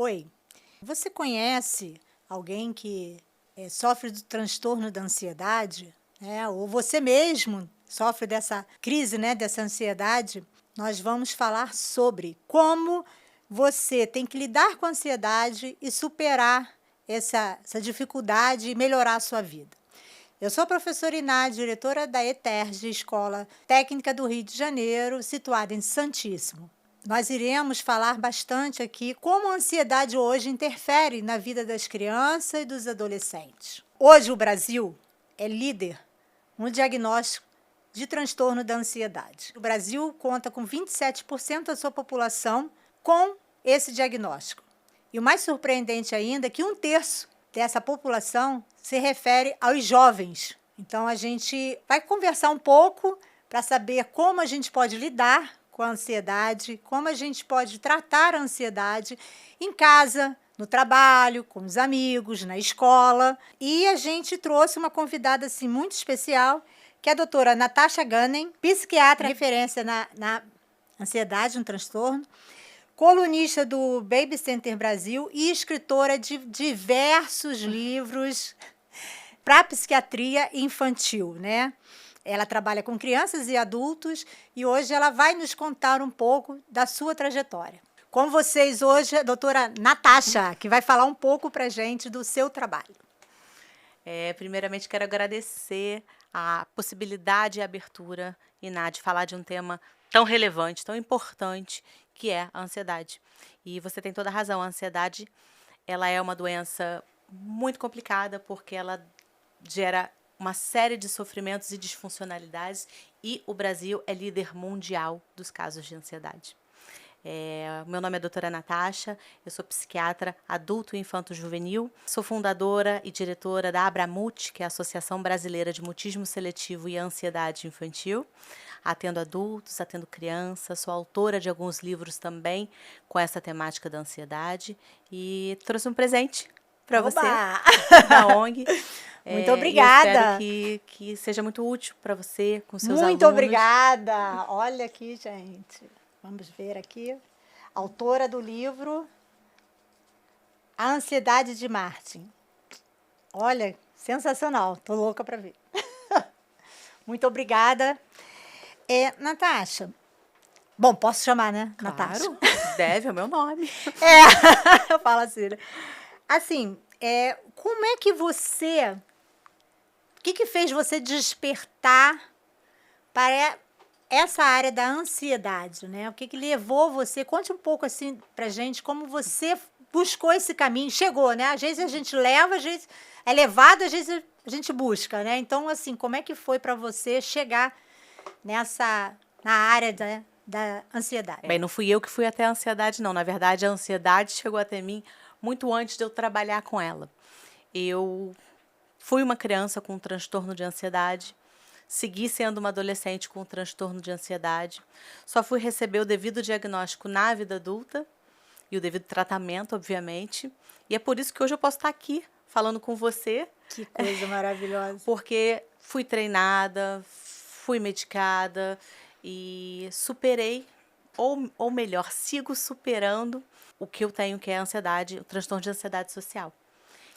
Oi, você conhece alguém que sofre do transtorno da ansiedade, né? Ou você mesmo sofre dessa crise, né? Dessa ansiedade? Nós vamos falar sobre como você tem que lidar com a ansiedade e superar essa dificuldade e melhorar a sua vida. Eu sou a professora Iná, diretora da ETERJ, Escola Técnica do Rio de Janeiro, situada em Santíssimo. Nós iremos falar bastante aqui como a ansiedade hoje interfere na vida das crianças e dos adolescentes. Hoje o Brasil é líder no diagnóstico de transtorno da ansiedade. O Brasil conta com 27% da sua população com esse diagnóstico. E o mais surpreendente ainda é que 1/3 dessa população se refere aos jovens. Então a gente vai conversar um pouco para saber como a gente pode lidar com a ansiedade, como a gente pode tratar a ansiedade em casa, no trabalho, com os amigos, na escola. E a gente trouxe uma convidada assim, muito especial, que é a doutora Natasha Gunning, psiquiatra referência na ansiedade, no transtorno, colunista do Baby Center Brasil e escritora de diversos livros para psiquiatria infantil, né? Ela trabalha com crianças e adultos e hoje ela vai nos contar um pouco da sua trajetória. Com vocês hoje, a doutora Natasha, que vai falar um pouco para a gente do seu trabalho. Primeiramente, quero agradecer a possibilidade e a abertura, Iná, de falar de um tema tão relevante, tão importante, que é a ansiedade. E você tem toda a razão, a ansiedade ela é uma doença muito complicada porque ela gera uma série de sofrimentos e disfuncionalidades e o Brasil é líder mundial dos casos de ansiedade. Meu nome é doutora Natasha, eu sou psiquiatra adulto e infanto-juvenil, sou fundadora e diretora da Abramut, que é a Associação Brasileira de Mutismo Seletivo e Ansiedade Infantil. Atendo adultos, atendo crianças, sou autora de alguns livros também com essa temática da ansiedade e trouxe um presente para você da ONG. Muito obrigada. Eu espero que seja muito útil para você, com seus alunos. Muito obrigada. Olha aqui, gente. Vamos ver aqui. Autora do livro A Ansiedade de Martin. Olha, sensacional. Tô louca para ver. Muito obrigada. Natasha. Bom, posso chamar, né? Claro, Natasha. deve, é o meu nome. Eu falo assim, né? Assim, como é que você... O que fez você despertar para essa área da ansiedade, né? O que levou você? Conte um pouco assim pra gente como você buscou esse caminho, chegou, né? Às vezes a gente leva, às vezes é levado, às vezes a gente busca, né? Então, assim, como é que foi para você chegar na área da ansiedade? Bem, não fui eu que fui até a ansiedade, não. Na verdade, a ansiedade chegou até mim muito antes de eu trabalhar com ela. Eu fui uma criança com um transtorno de ansiedade, segui sendo uma adolescente com um transtorno de ansiedade, só fui receber o devido diagnóstico na vida adulta e o devido tratamento, obviamente. E é por isso que hoje eu posso estar aqui falando com você. Que coisa maravilhosa. Porque fui treinada, fui medicada e superei, ou melhor, sigo superando o que eu tenho, que é a ansiedade, o transtorno de ansiedade social.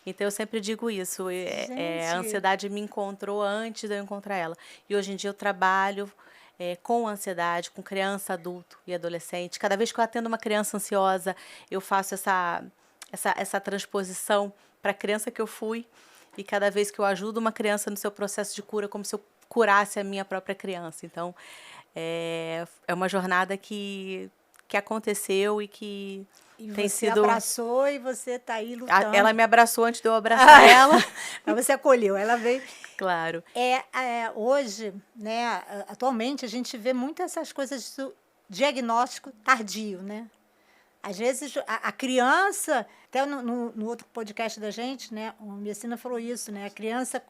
Então, eu sempre digo isso, a ansiedade me encontrou antes de eu encontrar ela. E hoje em dia eu trabalho com ansiedade, com criança, adulto e adolescente. Cada vez que eu atendo uma criança ansiosa, eu faço essa transposição para a criança que eu fui. E cada vez que eu ajudo uma criança no seu processo de cura, como se eu curasse a minha própria criança. Então, é uma jornada que aconteceu e que tem sido... Você abraçou e você está aí lutando. Ela me abraçou antes de eu abraçar ela. Mas você acolheu, ela veio. Claro. Hoje, né, atualmente, a gente vê muito essas coisas do diagnóstico tardio, né? Às vezes, a criança, até no outro podcast da gente, né, a Messina falou isso, né? A criança,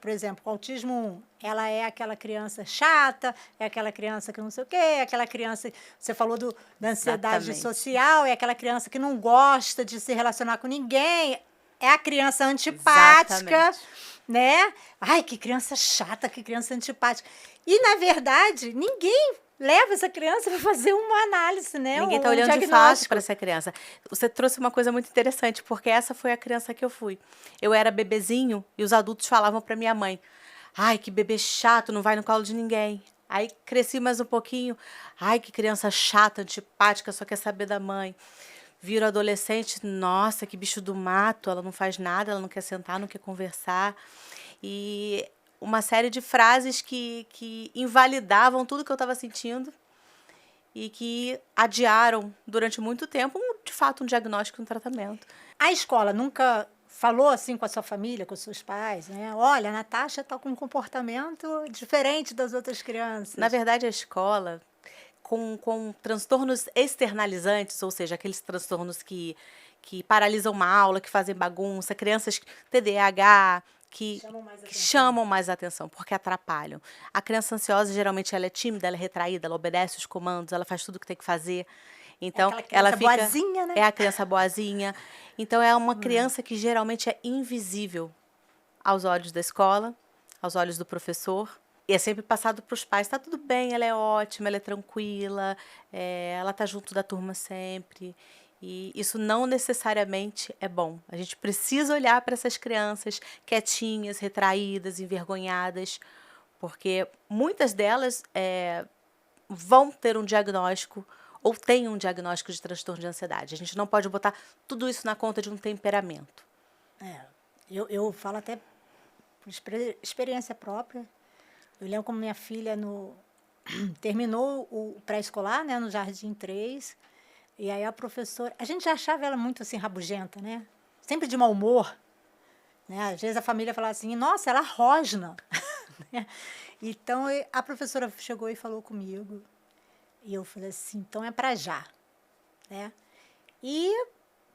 por exemplo, com autismo 1, ela é aquela criança chata, é aquela criança que não sei o quê, é aquela criança, você falou da ansiedade social, é aquela criança que não gosta de se relacionar com ninguém, é a criança antipática, né? Ai, que criança chata, que criança antipática. E, na verdade, ninguém leva essa criança para fazer uma análise, né? Ninguém está Um olhando de fato diagnóstico. para essa criança. Você trouxe uma coisa muito interessante, porque essa foi a criança que eu fui. Eu era bebezinho e os adultos falavam para minha mãe: ai, que bebê chato, não vai no colo de ninguém. Aí cresci mais um pouquinho. Ai, que criança chata, antipática, só quer saber da mãe. Viro adolescente, nossa, que bicho do mato, ela não faz nada, ela não quer sentar, não quer conversar. E uma série de frases que invalidavam tudo que eu estava sentindo e que adiaram durante muito tempo, de fato, um diagnóstico e um tratamento. A escola nunca falou assim com a sua família, com os seus pais, né? Olha, a Natasha está com um comportamento diferente das outras crianças. Na verdade, a escola, com transtornos externalizantes, ou seja, aqueles transtornos que paralisam uma aula, que fazem bagunça, crianças TDAH, que chamam mais atenção, porque atrapalham. A criança ansiosa, geralmente, ela é tímida, ela é retraída, ela obedece os comandos, ela faz tudo o que tem que fazer. Então, ela fica... boazinha, né? É a criança boazinha. Então, é uma criança que geralmente é invisível aos olhos da escola, aos olhos do professor. E é sempre passado para os pais, tá tudo bem, ela é ótima, ela é tranquila, ela tá junto da turma sempre. E isso não necessariamente é bom. A gente precisa olhar para essas crianças quietinhas, retraídas, envergonhadas, porque muitas delas vão ter um diagnóstico ou têm um diagnóstico de transtorno de ansiedade. A gente não pode botar tudo isso na conta de um temperamento. Eu falo até por experiência própria. Eu lembro como minha filha terminou o pré-escolar, né, no Jardim 3, e aí a professora... A gente já achava ela muito assim, rabugenta, né? Sempre de mau humor. Né? Às vezes a família falava assim, nossa, ela rosna. Então a professora chegou e falou comigo, e eu falei assim, então é para já. Né? E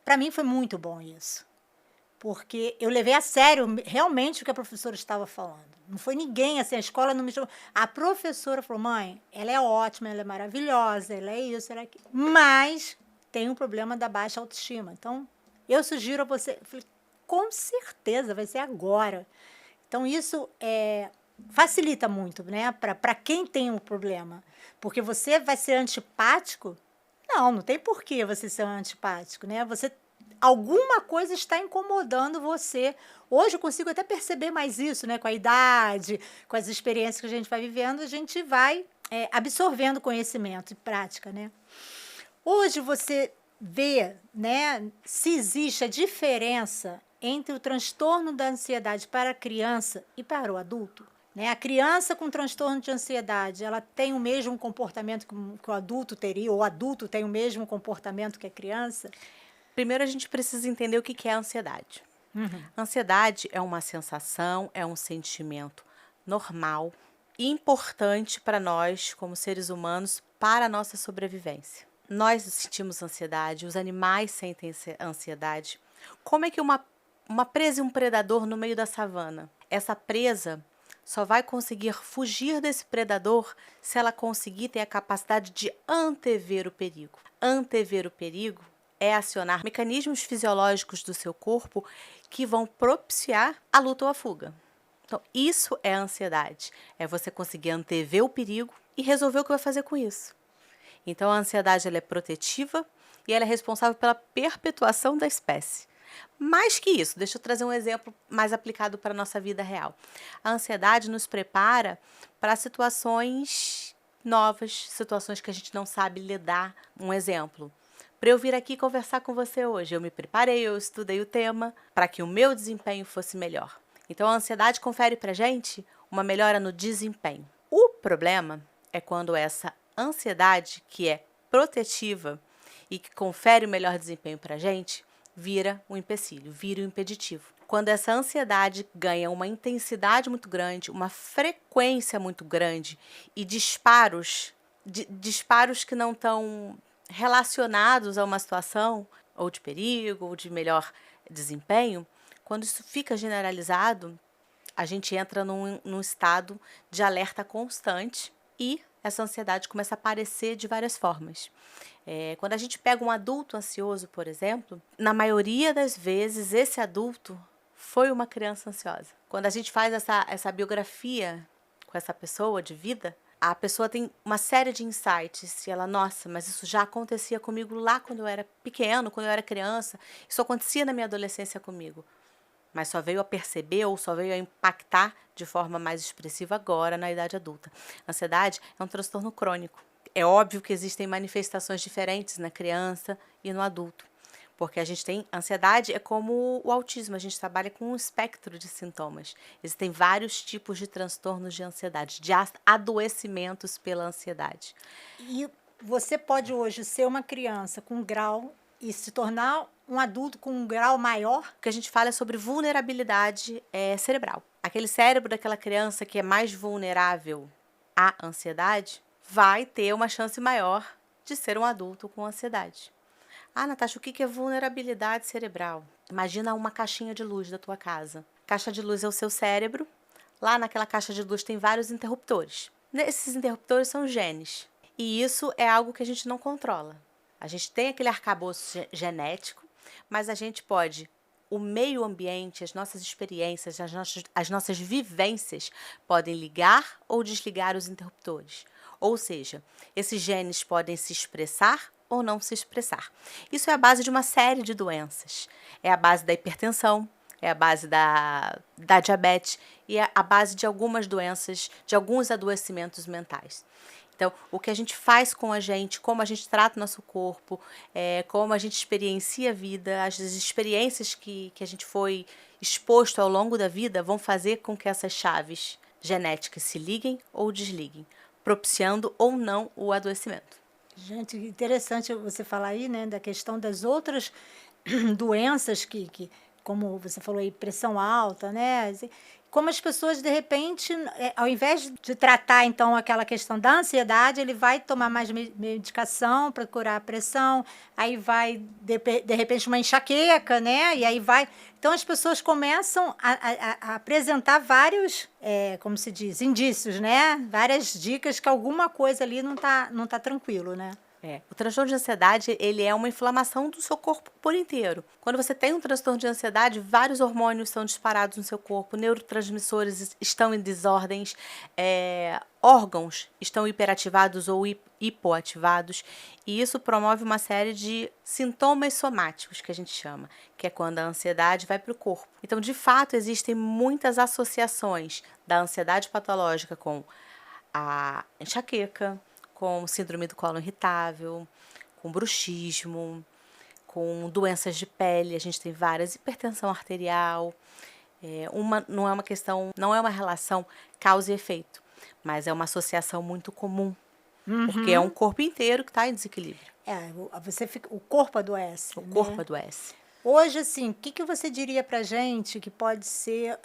para mim foi muito bom isso. Porque eu levei a sério realmente o que a professora estava falando. Não foi ninguém, assim, a escola não me chamou. A professora falou, mãe, ela é ótima, ela é maravilhosa, ela é isso, ela é aquilo. Mas tem um problema da baixa autoestima. Então, eu sugiro a você... Eu falei, com certeza, vai ser agora. Então, isso facilita muito, né? Para quem tem um problema. Porque você vai ser antipático? Não tem porquê você ser antipático, né? Alguma coisa está incomodando você. Hoje eu consigo até perceber mais isso, né? Com a idade, com as experiências que a gente vai vivendo, a gente vai absorvendo conhecimento e prática, né? Hoje você vê, né, se existe a diferença entre o transtorno da ansiedade para a criança e para o adulto. Né? A criança com transtorno de ansiedade, ela tem o mesmo comportamento que o adulto teria, ou o adulto tem o mesmo comportamento que a criança? Primeiro, a gente precisa entender o que é a ansiedade. Ansiedade é uma sensação, é um sentimento normal e importante para nós, como seres humanos, para a nossa sobrevivência. Nós sentimos ansiedade, os animais sentem ansiedade. Como é que uma presa e um predador no meio da savana? Essa presa só vai conseguir fugir desse predador se ela conseguir ter a capacidade de antever o perigo. Antever o perigo é acionar mecanismos fisiológicos do seu corpo que vão propiciar a luta ou a fuga. Então, isso é a ansiedade. É você conseguir antever o perigo e resolver o que vai fazer com isso. Então, a ansiedade ela é protetiva e ela é responsável pela perpetuação da espécie. Mais que isso, deixa eu trazer um exemplo mais aplicado para a nossa vida real. A ansiedade nos prepara para situações novas, situações que a gente não sabe lidar. Um exemplo. Para eu vir aqui conversar com você hoje, eu me preparei, eu estudei o tema para que o meu desempenho fosse melhor. Então, a ansiedade confere para a gente uma melhora no desempenho. O problema é quando essa ansiedade, que é protetiva e que confere o melhor desempenho para a gente, vira um empecilho, vira um impeditivo. Quando essa ansiedade ganha uma intensidade muito grande, uma frequência muito grande e disparos que não estão relacionados a uma situação ou de perigo ou de melhor desempenho, quando isso fica generalizado, a gente entra num estado de alerta constante e essa ansiedade começa a aparecer de várias formas. Quando a gente pega um adulto ansioso, por exemplo, na maioria das vezes esse adulto foi uma criança ansiosa. Quando a gente faz essa biografia com essa pessoa de vida, A pessoa tem uma série de insights e ela, nossa, mas isso já acontecia comigo lá quando eu era pequeno, quando eu era criança, isso acontecia na minha adolescência comigo, mas só veio a perceber ou só veio a impactar de forma mais expressiva agora na idade adulta. Ansiedade é um transtorno crônico. É óbvio que existem manifestações diferentes na criança e no adulto, porque a gente tem ansiedade, é como o autismo, a gente trabalha com um espectro de sintomas. Existem vários tipos de transtornos de ansiedade, de adoecimentos pela ansiedade. E você pode hoje ser uma criança com um grau e se tornar um adulto com um grau maior? O que a gente fala é sobre vulnerabilidade cerebral. Aquele cérebro daquela criança que é mais vulnerável à ansiedade vai ter uma chance maior de ser um adulto com ansiedade. Ah, Natasha, o que é vulnerabilidade cerebral? Imagina uma caixinha de luz da tua casa. Caixa de luz é o seu cérebro. Lá naquela caixa de luz tem vários interruptores. Esses interruptores são genes. E isso é algo que a gente não controla. A gente tem aquele arcabouço genético, mas a gente pode, o meio ambiente, as nossas experiências, as nossas vivências podem ligar ou desligar os interruptores. Ou seja, esses genes podem se expressar ou não se expressar. Isso é a base de uma série de doenças. É a base da hipertensão, é a base da diabetes e é a base de algumas doenças, de alguns adoecimentos mentais. Então, o que a gente faz com a gente, como a gente trata o nosso corpo, como a gente experiencia a vida, as experiências que a gente foi exposto ao longo da vida vão fazer com que essas chaves genéticas se liguem ou desliguem, propiciando ou não o adoecimento. Gente, interessante você falar aí, né, da questão das outras doenças que como você falou aí, pressão alta, né? Como as pessoas, de repente, ao invés de tratar, então, aquela questão da ansiedade, ele vai tomar mais medicação para curar a pressão, aí vai, de repente, uma enxaqueca, né? E aí vai... Então, as pessoas começam a apresentar vários, como se diz, indícios, né? Várias dicas que alguma coisa ali não tá tranquilo, né? O transtorno de ansiedade, ele é uma inflamação do seu corpo por inteiro. Quando você tem um transtorno de ansiedade, vários hormônios são disparados no seu corpo, neurotransmissores estão em desordens, órgãos estão hiperativados ou hipoativados, e isso promove uma série de sintomas somáticos, que a gente chama, que é quando a ansiedade vai para o corpo. Então, de fato, existem muitas associações da ansiedade patológica com a enxaqueca, com síndrome do colo irritável, com bruxismo, com doenças de pele, a gente tem várias, hipertensão arterial. Não é uma relação causa e efeito, mas é uma associação muito comum, porque é um corpo inteiro que está em desequilíbrio. O corpo adoece. O corpo adoece. Hoje, assim, o que você diria para a gente que pode ser,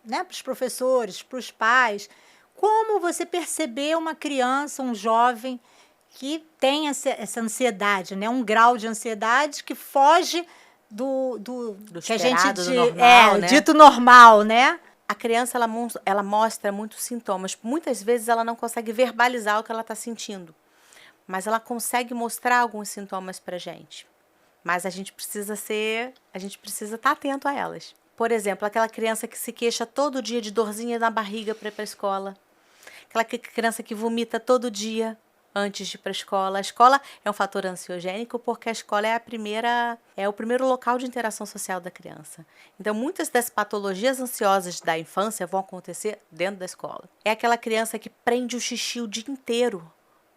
né, para os professores, para os pais, como você perceber uma criança, um jovem que tem essa ansiedade, né? Um grau de ansiedade que foge do que a gente esperado, do normal, né? dito normal, né? A criança, ela mostra muitos sintomas. Muitas vezes ela não consegue verbalizar o que ela está sentindo, mas ela consegue mostrar alguns sintomas para a gente. Mas a gente precisa estar atento a elas. Por exemplo, aquela criança que se queixa todo dia de dorzinha na barriga para ir para a escola. Aquela criança que vomita todo dia antes de ir para a escola. A escola é um fator ansiogênico porque a escola é o primeiro local de interação social da criança. Então, muitas das patologias ansiosas da infância vão acontecer dentro da escola. É aquela criança que prende o xixi o dia inteiro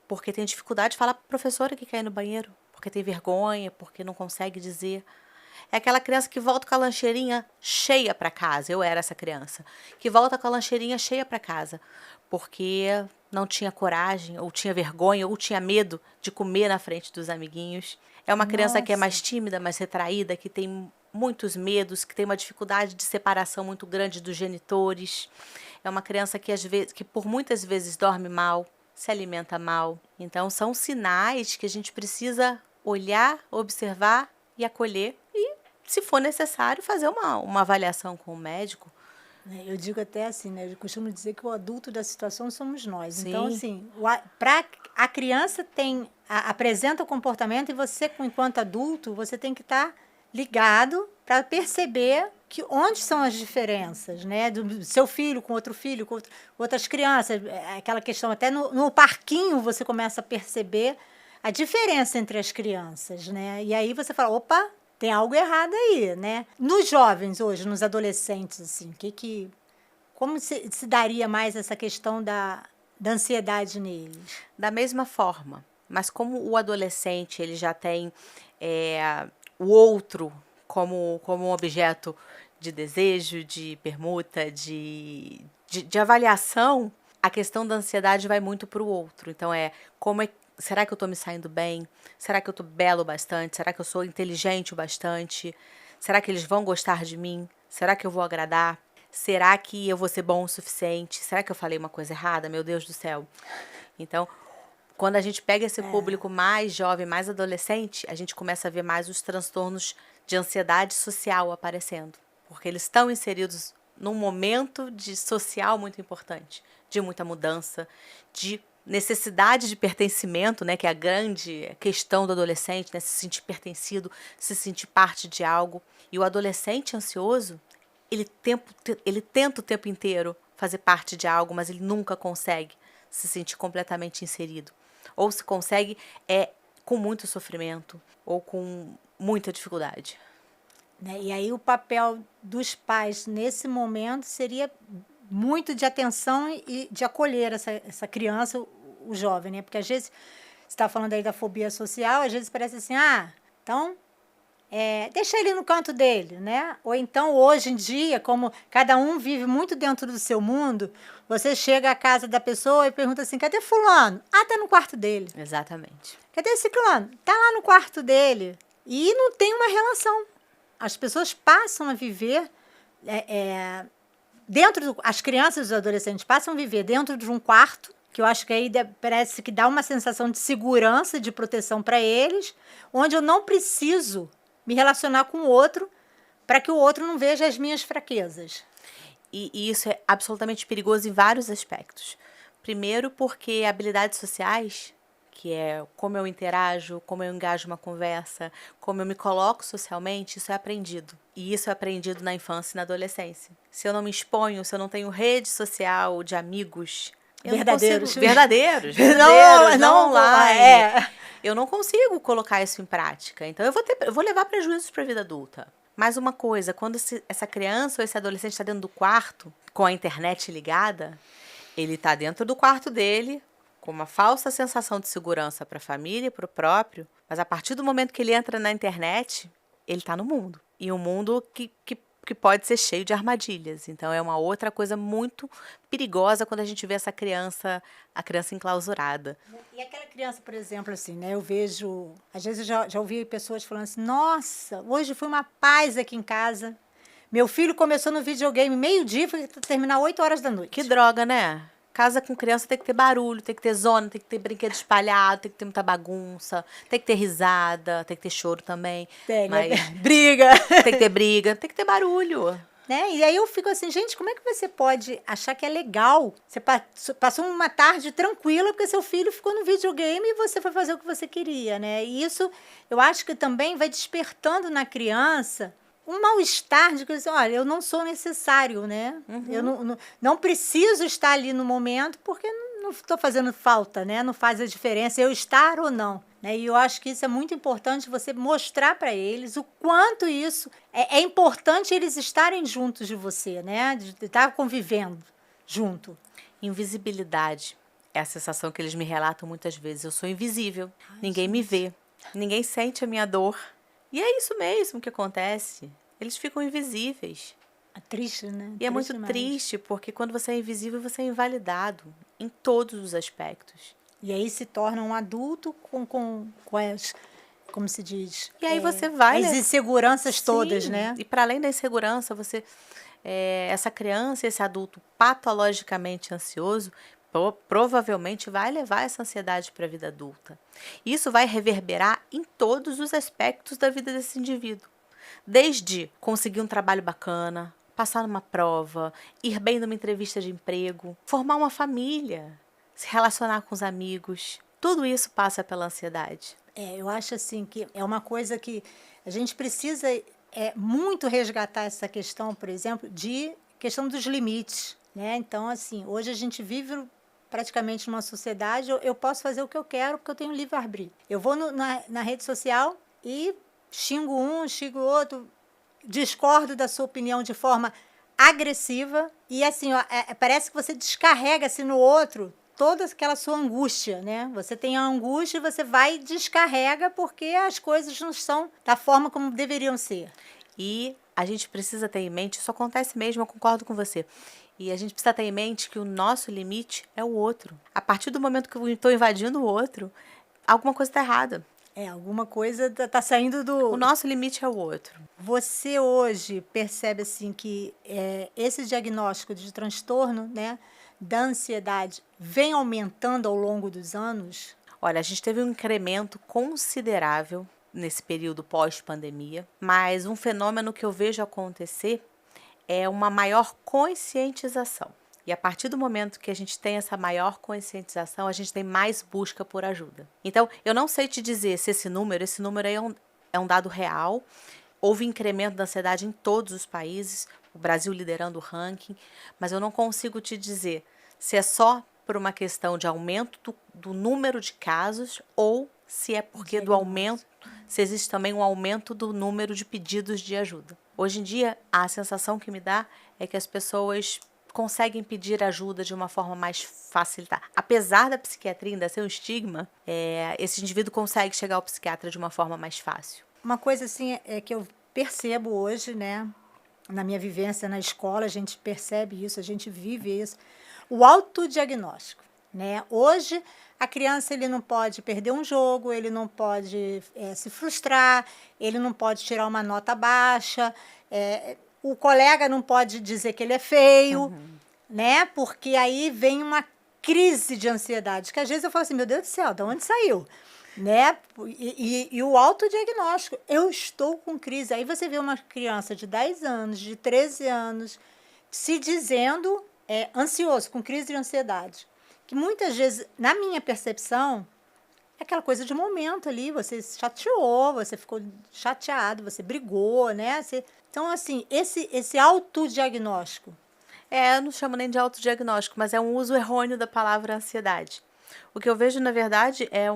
porque tem dificuldade de falar para a professora que quer ir no banheiro, porque tem vergonha, porque não consegue dizer. É aquela criança que volta com a lancheirinha cheia para casa. Eu era essa criança. Que volta com a lancheirinha cheia para casa. Porque não tinha coragem, ou tinha vergonha, ou tinha medo de comer na frente dos amiguinhos. É uma criança que é mais tímida, mais retraída, que tem muitos medos, que tem uma dificuldade de separação muito grande dos genitores. É uma criança que por muitas vezes dorme mal, se alimenta mal. Então, são sinais que a gente precisa olhar, observar e acolher e, se for necessário, fazer uma avaliação com o médico. Eu digo até assim, né? Eu costumo dizer que o adulto da situação somos nós. Sim. Então, assim, a criança apresenta o comportamento e você, enquanto adulto, você tem que estar ligado para perceber onde são as diferenças, né? Do seu filho, com outras crianças. Aquela questão, até no parquinho você começa a perceber a diferença entre as crianças, né? E aí você fala, opa, tem algo errado aí, né? Nos jovens hoje, nos adolescentes, assim, como se daria mais essa questão da ansiedade neles? Da mesma forma, mas como o adolescente ele já tem o outro como um objeto de desejo, de permuta, de avaliação, a questão da ansiedade vai muito para o outro. Então será que eu estou me saindo bem? Será que eu estou belo bastante? Será que eu sou inteligente o bastante? Será que eles vão gostar de mim? Será que eu vou agradar? Será que eu vou ser bom o suficiente? Será que eu falei uma coisa errada? Meu Deus do céu. Então, quando a gente pega esse público mais jovem, mais adolescente, a gente começa a ver mais os transtornos de ansiedade social aparecendo. Porque eles estão inseridos num momento social muito importante, de muita mudança, de necessidade de pertencimento, né, que é a grande questão do adolescente, né, se sentir pertencido, se sentir parte de algo. E o adolescente ansioso, ele tenta o tempo inteiro fazer parte de algo, mas ele nunca consegue se sentir completamente inserido. Ou se consegue, com muito sofrimento ou com muita dificuldade. Né? E aí o papel dos pais nesse momento seria muito de atenção e de acolher essa criança, o jovem, né? Porque às vezes, você está falando aí da fobia social, às vezes parece assim, então deixa ele no canto dele, né? Ou então, hoje em dia, como cada um vive muito dentro do seu mundo, você chega à casa da pessoa e pergunta assim, cadê fulano? Tá no quarto dele. Exatamente. Cadê ciclano? Tá lá no quarto dele. E não tem uma relação. As pessoas passam a viver as crianças e os adolescentes passam a viver dentro de um quarto, que eu acho que aí parece que dá uma sensação de segurança, de proteção para eles, onde eu não preciso me relacionar com o outro para que o outro não veja as minhas fraquezas. E isso é absolutamente perigoso em vários aspectos. Primeiro porque habilidades sociais, que é como eu interajo, como eu engajo uma conversa, como eu me coloco socialmente, isso é aprendido. E isso é aprendido na infância e na adolescência. Se eu não me exponho, se eu não tenho rede social de amigos... Verdadeiros. Verdadeiros, não online. Eu não consigo colocar isso em prática. Então, eu vou levar prejuízos para a vida adulta. Mais uma coisa, quando essa criança ou esse adolescente está dentro do quarto, com a internet ligada, ele está dentro do quarto dele, com uma falsa sensação de segurança para a família e para o próprio, mas a partir do momento que ele entra na internet, ele está no mundo. E um mundo que pode ser cheio de armadilhas. Então, é uma outra coisa muito perigosa quando a gente vê a criança enclausurada. E aquela criança, por exemplo, assim, né? Eu vejo... Às vezes eu já ouvi pessoas falando assim, nossa, hoje foi uma paz aqui em casa. Meu filho começou no videogame meio-dia e foi terminar 8 horas da noite. Que droga, né? Casa com criança tem que ter barulho, tem que ter zona, tem que ter brinquedo espalhado, tem que ter muita bagunça, tem que ter risada, tem que ter choro também. Briga. Tem que ter briga, tem que ter barulho. Né? E aí eu fico assim, gente, como é que você pode achar que é legal? Você passou uma tarde tranquila porque seu filho ficou no videogame e você foi fazer o que você queria, né? E isso, eu acho que também vai despertando na criança um mal-estar de que, assim, olha, eu não sou necessário, né? Uhum. Eu não preciso estar ali no momento porque não estou fazendo falta, né? Não faz a diferença eu estar ou não. Né? E eu acho que isso é muito importante, você mostrar para eles o quanto isso é importante eles estarem juntos de você, né? De estar convivendo junto. Invisibilidade é a sensação que eles me relatam muitas vezes. Eu sou invisível, ninguém me vê, ninguém sente a minha dor. E é isso mesmo que acontece. Eles ficam invisíveis. É triste, né? E é muito triste, porque quando você é invisível, você é invalidado em todos os aspectos. E aí se torna um adulto com as, como se diz? E aí você vai... As inseguranças todas, né? E para além da insegurança, essa criança, esse adulto patologicamente ansioso, provavelmente vai levar essa ansiedade para a vida adulta. Isso vai reverberar em todos os aspectos da vida desse indivíduo. Desde conseguir um trabalho bacana, passar numa prova, ir bem numa entrevista de emprego, formar uma família, se relacionar com os amigos. Tudo isso passa pela ansiedade. Eu acho assim que é uma coisa que a gente precisa muito resgatar essa questão, por exemplo, de questão dos limites, né? Então, assim, hoje a gente vive praticamente numa sociedade, eu posso fazer o que eu quero porque eu tenho livre-arbítrio. Eu vou na rede social e xingo um, xingo o outro, discordo da sua opinião de forma agressiva e assim, ó, parece que você descarrega assim, no outro toda aquela sua angústia, né? Você tem a angústia e você vai e descarrega porque as coisas não são da forma como deveriam ser. E a gente precisa ter em mente, isso acontece mesmo, eu concordo com você. E a gente precisa ter em mente que o nosso limite é o outro. A partir do momento que eu estou invadindo o outro, alguma coisa está errada. Alguma coisa tá saindo O nosso limite é o outro. Você hoje percebe assim que esse diagnóstico de transtorno, né, da ansiedade vem aumentando ao longo dos anos? Olha, a gente teve um incremento considerável nesse período pós-pandemia, mas um fenômeno que eu vejo acontecer é uma maior conscientização. E a partir do momento que a gente tem essa maior conscientização, a gente tem mais busca por ajuda. Então, eu não sei te dizer se esse número aí é um dado real. Houve incremento da ansiedade em todos os países, o Brasil liderando o ranking, mas eu não consigo te dizer se é só por uma questão de aumento do número de casos ou se é porque do aumento, se existe também um aumento do número de pedidos de ajuda. Hoje em dia, a sensação que me dá é que as pessoas conseguem pedir ajuda de uma forma mais facilitada. Apesar da psiquiatria ainda ser um estigma, esse indivíduo consegue chegar ao psiquiatra de uma forma mais fácil. Uma coisa assim que eu percebo hoje, né, na minha vivência na escola, a gente percebe isso, a gente vive isso, o autodiagnóstico, né? Hoje a criança ele não pode perder um jogo, ele não pode se frustrar, ele não pode tirar uma nota baixa, o colega não pode dizer que ele é feio, né? Porque aí vem uma crise de ansiedade, que às vezes eu falo assim, meu Deus do céu, de onde saiu? Né? E o autodiagnóstico, eu estou com crise. Aí você vê uma criança de 10 anos, de 13 anos, se dizendo ansioso, com crise de ansiedade. Que muitas vezes, na minha percepção, é aquela coisa de momento ali, você se chateou, você ficou chateado, você brigou, né? Então, assim, esse autodiagnóstico. Eu não chamo nem de autodiagnóstico, mas é um uso errôneo da palavra ansiedade. O que eu vejo, na verdade, é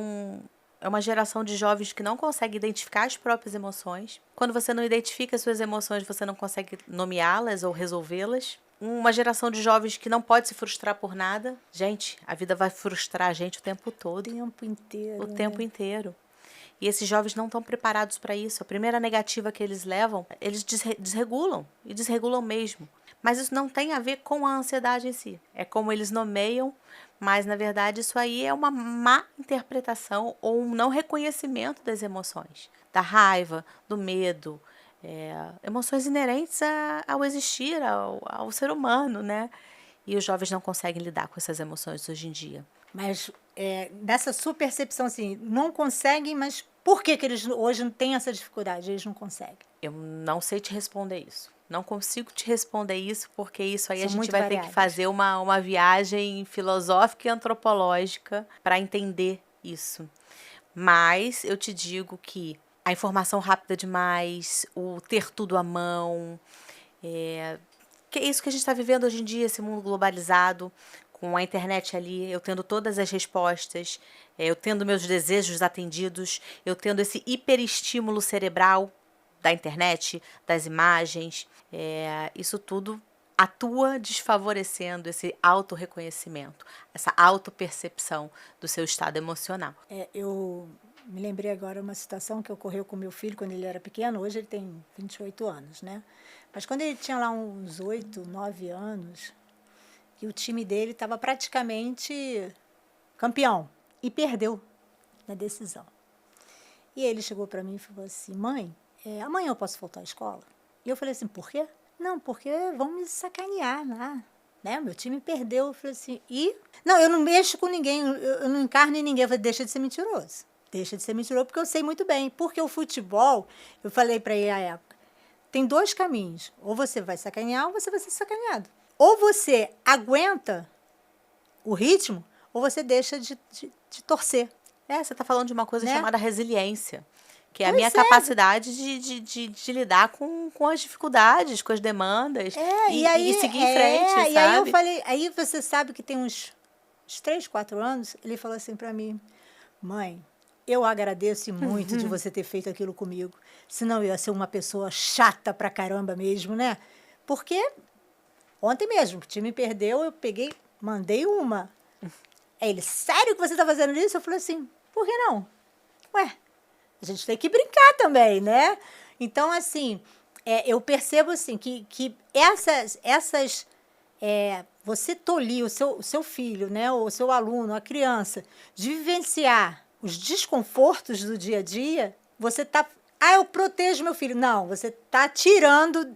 uma geração de jovens que não consegue identificar as próprias emoções. Quando você não identifica as suas emoções, você não consegue nomeá-las ou resolvê-las. Uma geração de jovens que não pode se frustrar por nada. Gente, a vida vai frustrar a gente o tempo todo. O tempo inteiro. O tempo inteiro. E esses jovens não estão preparados para isso. A primeira negativa que eles levam, eles desregulam. E desregulam mesmo. Mas isso não tem a ver com a ansiedade em si. É como eles nomeiam, mas na verdade isso aí é uma má interpretação ou um não reconhecimento das emoções. Da raiva, do medo, emoções inerentes ao existir, ao ser humano, né? E os jovens não conseguem lidar com essas emoções hoje em dia. Mas nessa sua percepção, assim, não conseguem, mas por que eles hoje não têm essa dificuldade? Eles não conseguem? Eu não sei te responder isso. Não consigo te responder isso, porque isso aí São a gente muito vai variáveis. ter que fazer uma viagem filosófica e antropológica para entender isso. Mas eu te digo que a informação rápida demais, o ter tudo à mão, que é isso que a gente está vivendo hoje em dia, esse mundo globalizado, com a internet ali, eu tendo todas as respostas, eu tendo meus desejos atendidos, eu tendo esse hiperestímulo cerebral da internet, das imagens, isso tudo atua desfavorecendo esse autorreconhecimento, essa autopercepção do seu estado emocional. Eu me lembrei agora uma situação que ocorreu com meu filho quando ele era pequeno, hoje ele tem 28 anos, né? Mas quando ele tinha lá uns 8, 9 anos, que o time dele estava praticamente campeão e perdeu na decisão. E ele chegou para mim e falou assim, mãe, amanhã eu posso faltar à escola? E eu falei assim, por quê? Não, porque vão me sacanear lá, né? Meu time perdeu. Eu falei assim, não, eu não mexo com ninguém, eu não encarno em ninguém. Eu falei, deixa de ser mentiroso. Deixa de ser mentiroso, porque eu sei muito bem. Porque o futebol, eu falei para ele à época, tem 2 caminhos. Ou você vai sacanear ou você vai ser sacaneado. Ou você aguenta o ritmo, ou você deixa de torcer. Você está falando de uma coisa Né? chamada resiliência, que é a minha Pois é. capacidade de lidar com as dificuldades, com as demandas e seguir em frente, E aí eu sabe? falei, aí você sabe que tem uns 3, 4 anos, ele falou assim para mim: "Mãe, eu agradeço muito de você ter feito aquilo comigo, senão eu ia ser uma pessoa chata pra caramba mesmo, né?" Porque ontem mesmo, que o time perdeu, eu peguei, mandei uma. Aí ele: "Sério que você tá fazendo isso?" Eu falei assim: "Por que não? Ué, a gente tem que brincar também, né?" Então, assim, eu percebo assim que você tolir o seu filho, né, ou o seu aluno, a criança, de vivenciar os desconfortos do dia a dia, você tá, eu protejo meu filho. Não, você tá tirando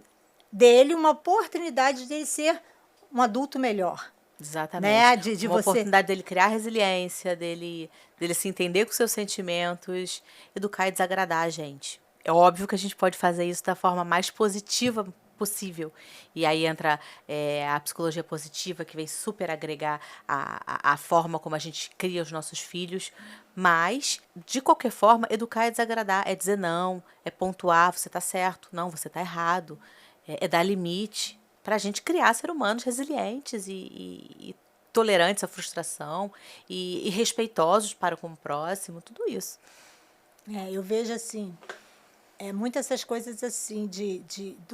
dele uma oportunidade de ele ser um adulto melhor, Exatamente. né? De Uma você. oportunidade dele criar resiliência, dele se entender com seus sentimentos, educar e desagradar a gente. É óbvio que a gente pode fazer isso da forma mais positiva possível. E aí entra a psicologia positiva, que vem super agregar a forma como a gente cria os nossos filhos. Mas, de qualquer forma, educar é desagradar, é dizer não, é pontuar, você está certo, não, você está errado, é dar limite para a gente criar seres humanos resilientes e tolerantes à frustração e respeitosos para com o próximo, tudo isso. Eu vejo assim, muitas essas coisas assim,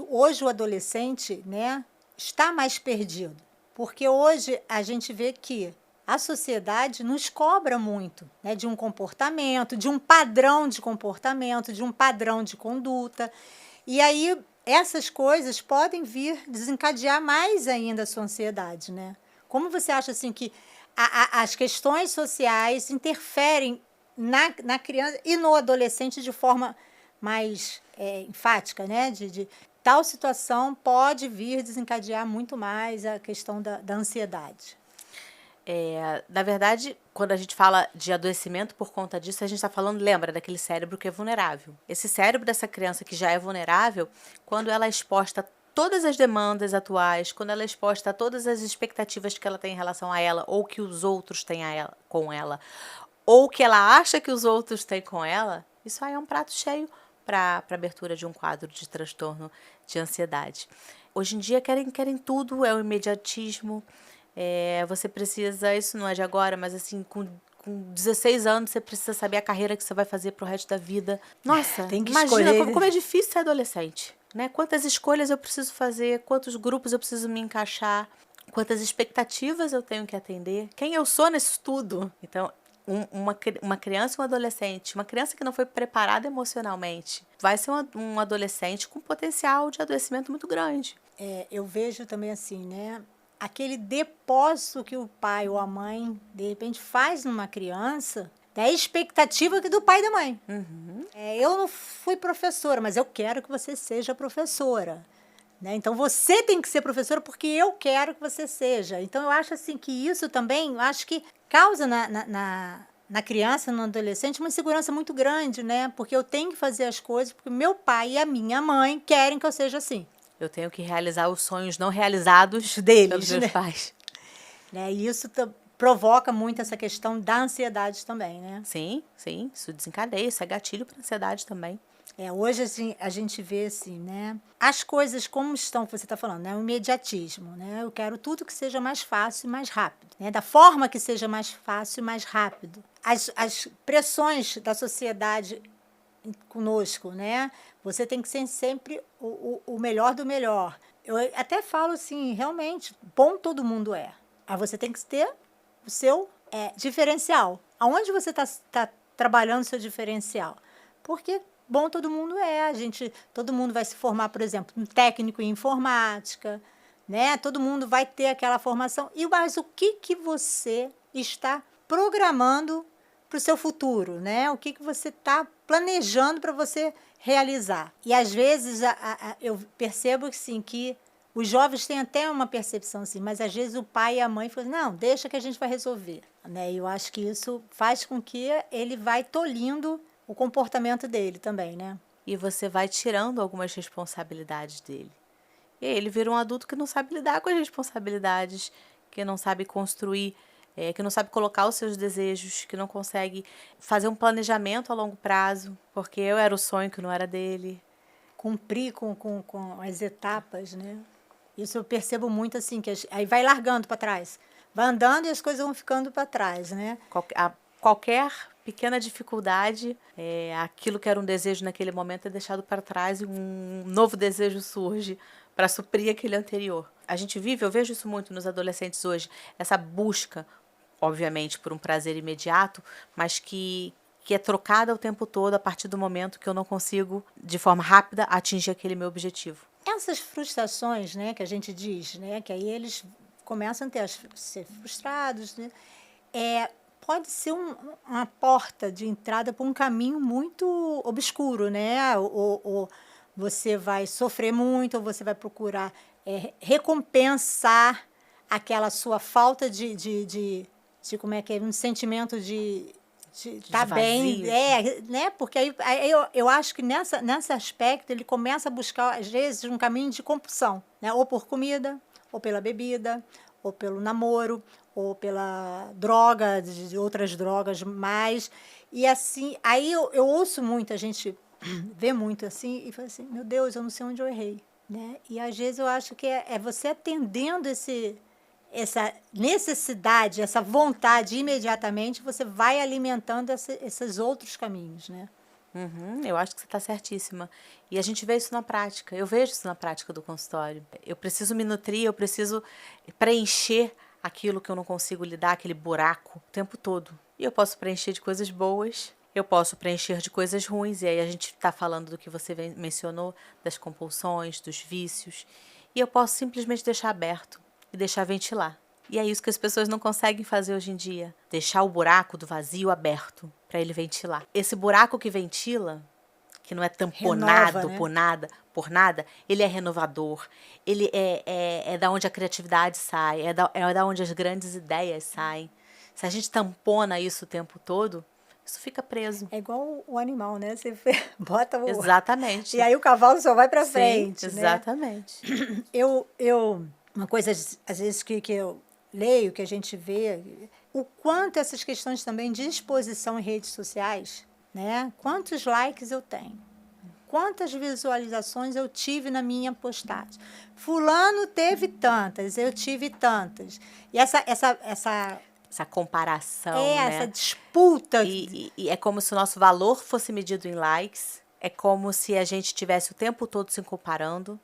hoje o adolescente, né, está mais perdido. Porque hoje a gente vê que a sociedade nos cobra muito, né, de um comportamento, de um padrão de comportamento, de um padrão de conduta. E aí essas coisas podem vir desencadear mais ainda a sua ansiedade, né? Como você acha assim que as questões sociais interferem na criança e no adolescente de forma mais enfática, né? De tal situação pode vir desencadear muito mais a questão da ansiedade. Na verdade, quando a gente fala de adoecimento por conta disso, a gente está falando, lembra, daquele cérebro que é vulnerável. Esse cérebro dessa criança que já é vulnerável, quando ela é exposta a todas as demandas atuais, quando ela é exposta a todas as expectativas que ela tem em relação a ela, ou que os outros têm com ela, ou que ela acha que os outros têm com ela, isso aí é um prato cheio para a abertura de um quadro de transtorno de ansiedade. Hoje em dia querem tudo, é o imediatismo. Você precisa, isso não é de agora, mas assim, com 16 anos você precisa saber a carreira que você vai fazer pro resto da vida. Nossa, Tem que imagina escolher. como é difícil ser adolescente, né? Quantas escolhas eu preciso fazer, quantos grupos eu preciso me encaixar, quantas expectativas eu tenho que atender, quem eu sou nisso tudo. Então, uma criança e um adolescente, uma criança que não foi preparada emocionalmente, vai ser um adolescente com potencial de adoecimento muito grande. Eu vejo também assim, né? Aquele depósito que o pai ou a mãe, de repente, faz numa criança, da expectativa do pai e da mãe. Eu não fui professora, mas eu quero que você seja professora. Né? Então, você tem que ser professora porque eu quero que você seja. Então, eu acho assim que isso também, eu acho que causa na criança, no adolescente, uma insegurança muito grande, né? Porque eu tenho que fazer as coisas porque meu pai e a minha mãe querem que eu seja assim. Eu tenho que realizar os sonhos não realizados Deles, pelos meus né? pais. Né? E isso provoca muito essa questão da ansiedade também, né? Sim, sim, isso desencadeia, isso é gatilho para ansiedade também. Hoje assim, a gente vê assim, né? As coisas como estão, que você está falando, né? O imediatismo, né? Eu quero tudo que seja mais fácil e mais rápido, né? Da forma que seja mais fácil e mais rápido. As pressões da sociedade conosco, né? Você tem que ser sempre o melhor do melhor. Eu até falo assim, realmente, bom todo mundo é. Aí você tem que ter o seu diferencial. Aonde você está trabalhando o seu diferencial? Porque bom todo mundo é. Todo mundo vai se formar, por exemplo, um técnico em informática, né? Todo mundo vai ter aquela formação. Mas o que você está programando para o seu futuro, né? O que você está planejando para você realizar? E às vezes eu percebo que sim, que os jovens têm até uma percepção assim, mas às vezes o pai e a mãe falam, não, deixa que a gente vai resolver. Né? E eu acho que isso faz com que ele vai tolhindo o comportamento dele também, né? E você vai tirando algumas responsabilidades dele. E aí ele vira um adulto que não sabe lidar com as responsabilidades, que não sabe construir que não sabe colocar os seus desejos, que não consegue fazer um planejamento a longo prazo, porque eu era o sonho que não era dele. Cumprir com as etapas, né? Isso eu percebo muito assim, que aí vai largando para trás. Vai andando e as coisas vão ficando para trás, né? Qualquer pequena dificuldade, aquilo que era um desejo naquele momento é deixado para trás e um novo desejo surge para suprir aquele anterior. A gente vive, eu vejo isso muito nos adolescentes hoje, essa busca, obviamente, por um prazer imediato, mas que é trocada o tempo todo a partir do momento que eu não consigo, de forma rápida, atingir aquele meu objetivo. Essas frustrações, né, que a gente diz, né, que aí eles começam a ser frustrados, né, pode ser uma porta de entrada para um caminho muito obscuro, né? Ou você vai sofrer muito, ou você vai procurar recompensar aquela sua falta de como é que é, um sentimento de estar bem, vazio. né? Porque aí eu acho que nesse aspecto ele começa a buscar, às vezes, um caminho de compulsão, né? Ou por comida, ou pela bebida, ou pelo namoro, ou pela droga, de outras drogas mais. E assim, aí eu ouço muito, a gente vê muito assim, e fala assim, meu Deus, eu não sei onde eu errei, né? E às vezes eu acho que é você atendendo essa necessidade, essa vontade imediatamente, você vai alimentando esses outros caminhos, né? Eu acho que você está certíssima. E a gente vê isso na prática. Eu vejo isso na prática do consultório. Eu preciso me nutrir, eu preciso preencher aquilo que eu não consigo lidar, aquele buraco, o tempo todo. E eu posso preencher de coisas boas, eu posso preencher de coisas ruins. E aí a gente está falando do que você mencionou, das compulsões, dos vícios. E eu posso simplesmente deixar aberto e deixar ventilar. E é isso que as pessoas não conseguem fazer hoje em dia. Deixar o buraco do vazio aberto para ele ventilar. Esse buraco que ventila, que não é tamponado por nada, ele é renovador. Ele é da onde a criatividade sai, é da onde as grandes ideias saem. Se a gente tampona isso o tempo todo, isso fica preso. É igual o animal, né? Você bota o... Exatamente. E aí o cavalo só vai para Sim, frente, exatamente. né? Uma coisa, às vezes, que eu leio, que a gente vê, o quanto essas questões também de exposição em redes sociais, né? Quantos likes eu tenho? Quantas visualizações eu tive na minha postagem? Fulano teve tantas, eu tive tantas. E essa comparação, né? essa disputa. E é como se o nosso valor fosse medido em likes. É como se a gente estivesse o tempo todo se comparando.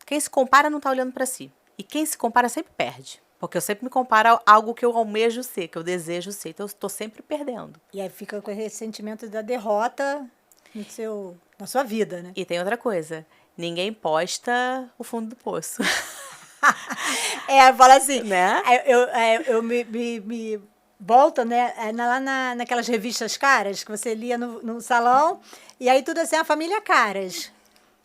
Quem se compara não está olhando para si. E quem se compara sempre perde. Porque eu sempre me comparo a algo que eu almejo ser, que eu desejo ser. Então eu estou sempre perdendo. E aí fica com esse sentimento da derrota na sua vida, né? E tem outra coisa. Ninguém posta o fundo do poço. Fala assim, Né? eu me volto, né, lá naquelas revistas caras que você lia no salão, e aí tudo assim, a família Caras,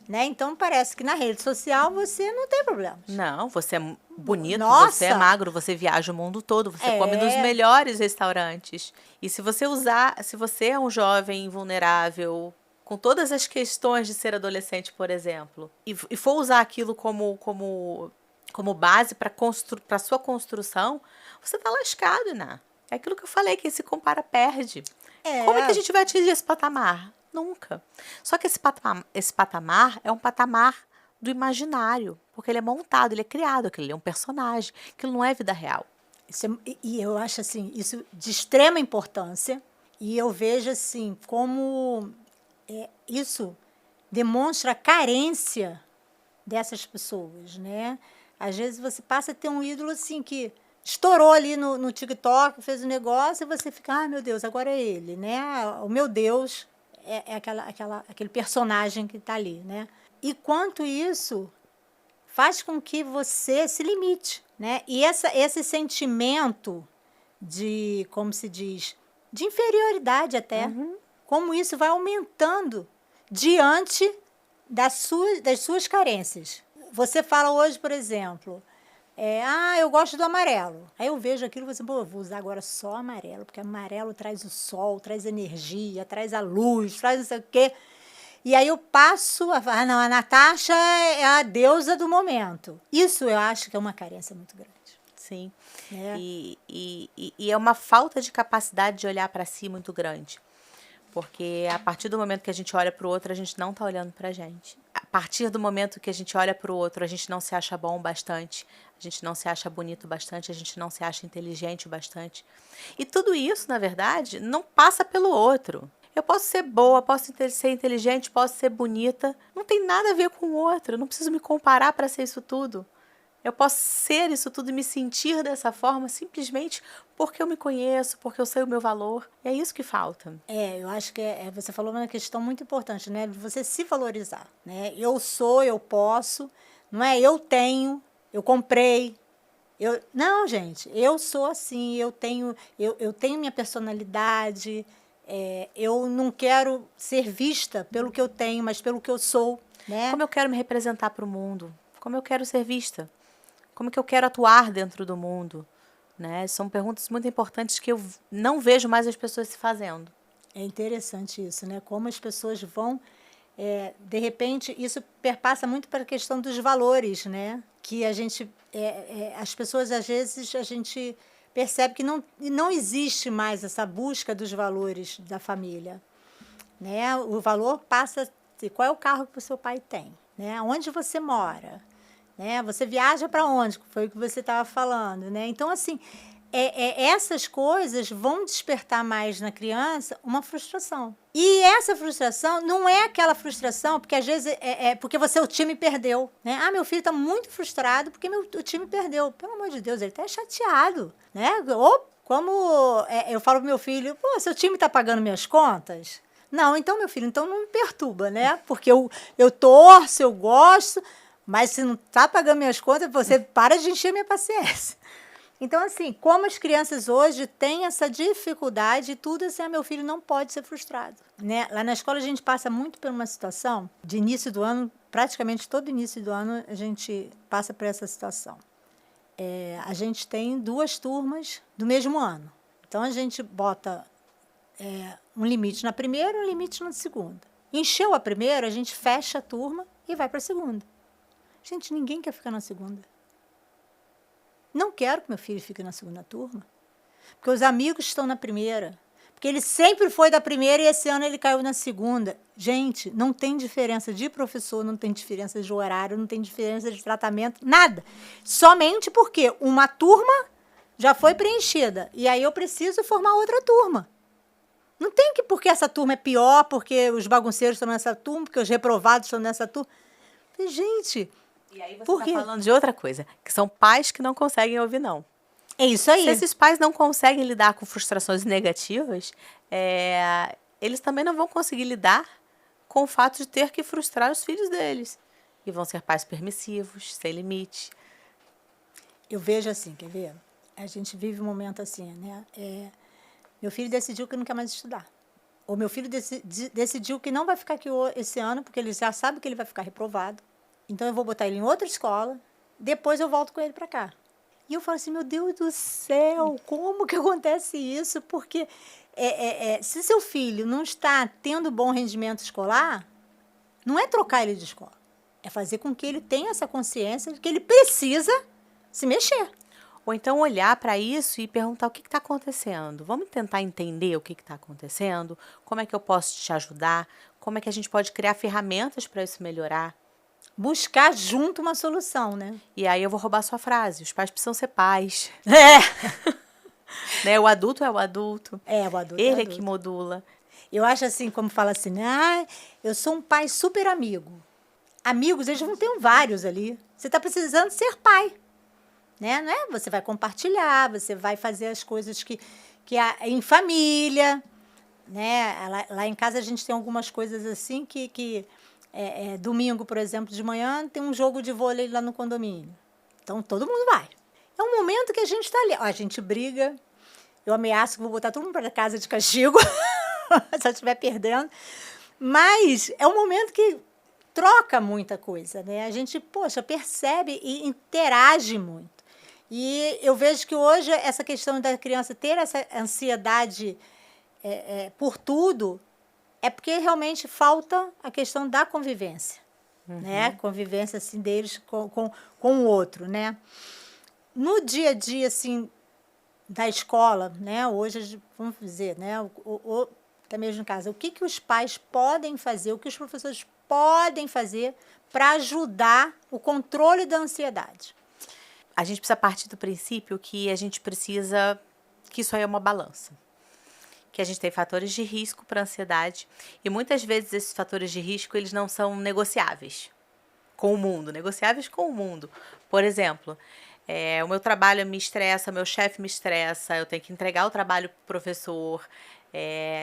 né? Então parece que na rede social você não tem problemas. Não, você é bonito, Nossa! você é magro, você viaja o mundo todo, você come nos melhores restaurantes. E se você é um jovem vulnerável, com todas as questões de ser adolescente, por exemplo, e for usar aquilo como base para sua construção, você tá lascado, né? É aquilo que eu falei, quem se compara perde. Como é que a gente vai atingir esse patamar? Nunca. Só que esse patamar é um patamar do imaginário, porque ele é montado, ele é criado, aquele é um personagem, aquilo não é vida real. E eu acho assim, isso de extrema importância, e eu vejo assim como isso demonstra a carência dessas pessoas, né? Às vezes você passa a ter um ídolo assim que estourou ali no TikTok, fez um negócio e você fica, ai meu Deus, agora é ele, né? O meu Deus é aquele personagem que está ali, né? E quanto isso faz com que você se limite, né? E esse sentimento de, como se diz, de inferioridade até, como isso vai aumentando diante das suas carências. Você fala hoje, por exemplo, eu gosto do amarelo. Aí eu vejo aquilo e você, eu vou usar agora só amarelo, porque amarelo traz o sol, traz energia, traz a luz, traz não sei o quê. E aí eu passo a falar, não, a Natasha é a deusa do momento. Isso eu acho que é uma carência muito grande. Sim. né? E é uma falta de capacidade de olhar para si muito grande. Porque a partir do momento que a gente olha para o outro, a gente não está olhando para a gente. A partir do momento que a gente olha para o outro, a gente não se acha bom o bastante, a gente não se acha bonito o bastante, a gente não se acha inteligente o bastante. E tudo isso, na verdade, não passa pelo outro. Eu posso ser boa, posso ser inteligente, posso ser bonita. Não tem nada a ver com o outro. Eu não preciso me comparar para ser isso tudo. Eu posso ser isso tudo e me sentir dessa forma simplesmente porque eu me conheço, porque eu sei o meu valor. E é isso que falta. Eu acho que você falou uma questão muito importante, né? De você se valorizar, né? Eu sou, eu posso, não é eu tenho, eu comprei. Não, gente, eu sou assim, eu tenho minha personalidade, eu não quero ser vista pelo que eu tenho, mas pelo que eu sou, né? Como eu quero me representar para o mundo? Como eu quero ser vista? Como que eu quero atuar dentro do mundo? Né? São perguntas muito importantes que eu não vejo mais as pessoas se fazendo. É interessante isso, né? Como as pessoas vão, de repente, isso perpassa muito para a questão dos valores, né? Que a gente, as pessoas às vezes a gente percebe que não existe mais essa busca dos valores da família, né? O valor passa a ser qual é o carro que o seu pai tem, né? Onde você mora, né? Você viaja para onde? Foi o que você estava falando, né? Então, assim, essas coisas vão despertar mais na criança uma frustração. E essa frustração não é aquela frustração, porque às vezes porque o time perdeu, né? Ah, meu filho está muito frustrado porque o time perdeu. Pelo amor de Deus, ele está chateado, né? Ou como eu falo pro meu filho, pô, seu time está pagando minhas contas? Não, então, meu filho, então não me perturba, né? Porque eu torço, eu gosto, mas se não está pagando minhas contas, você para de encher minha paciência. Então, assim, como as crianças hoje têm essa dificuldade, tudo assim, meu filho não pode ser frustrado, né? Lá na escola a gente passa muito por uma situação de início do ano, praticamente todo início do ano a gente passa por essa situação. A gente tem 2 turmas do mesmo ano. Então, a gente bota um limite na primeira e um limite na segunda. Encheu a primeira, a gente fecha a turma e vai para a segunda. Gente, ninguém quer ficar na segunda. Não quero que meu filho fique na segunda turma, porque os amigos estão na primeira, porque ele sempre foi da primeira e esse ano ele caiu na segunda. Gente, não tem diferença de professor, não tem diferença de horário, não tem diferença de tratamento, nada. Somente porque uma turma já foi preenchida e aí eu preciso formar outra turma. Não tem que porque essa turma é pior, porque os bagunceiros estão nessa turma, porque os reprovados estão nessa turma. Gente, e aí você está falando de outra coisa, que são pais que não conseguem ouvir não. É isso aí. Se esses pais não conseguem lidar com frustrações negativas, eles também não vão conseguir lidar com o fato de ter que frustrar os filhos deles. E vão ser pais permissivos, sem limite. Eu vejo assim, quer ver? A gente vive um momento assim, né? Meu filho decidiu que não quer mais estudar. Ou meu filho decidiu que não vai ficar aqui esse ano, porque ele já sabe que ele vai ficar reprovado. Então, eu vou botar ele em outra escola, depois eu volto com ele para cá. E eu falo assim, meu Deus do céu, como que acontece isso? Porque se seu filho não está tendo bom rendimento escolar, não é trocar ele de escola. É fazer com que ele tenha essa consciência de que ele precisa se mexer. Ou então olhar para isso e perguntar o que está acontecendo. Vamos tentar entender o que está acontecendo, como é que eu posso te ajudar, como é que a gente pode criar ferramentas para isso melhorar. Buscar junto uma solução, né? E aí eu vou roubar sua frase, os pais precisam ser pais. Né? O adulto é o adulto. O adulto Ele é que modula. Eu acho assim, como fala assim, eu sou um pai super amigo. Amigos, eles vão ter vários ali. Você está precisando ser pai. Né? Não é? Você vai compartilhar, você vai fazer as coisas que em família. Né? Lá em casa a gente tem algumas coisas assim que domingo, por exemplo, de manhã, tem um jogo de vôlei lá no condomínio. Então, todo mundo vai. É um momento que a gente está ali. A gente briga. Eu ameaço que vou botar todo mundo para casa de castigo, se eu estiver perdendo. Mas é um momento que troca muita coisa, né? A gente, percebe e interage muito. E eu vejo que hoje essa questão da criança ter essa ansiedade por tudo é porque realmente falta a questão da convivência, né? Convivência assim deles com o outro, né? no dia a dia, assim, da escola, né, hoje, vamos dizer, né, até mesmo em casa, o que que os pais podem fazer, o que os professores podem fazer para ajudar o controle da ansiedade? A gente precisa partir do princípio que a gente precisa que isso aí é uma balança. Que a gente tem fatores de risco para ansiedade e muitas vezes esses fatores de risco eles não são negociáveis com o mundo, negociáveis com o mundo. Por exemplo, o meu trabalho me estressa, meu chefe me estressa, eu tenho que entregar o trabalho para o professor,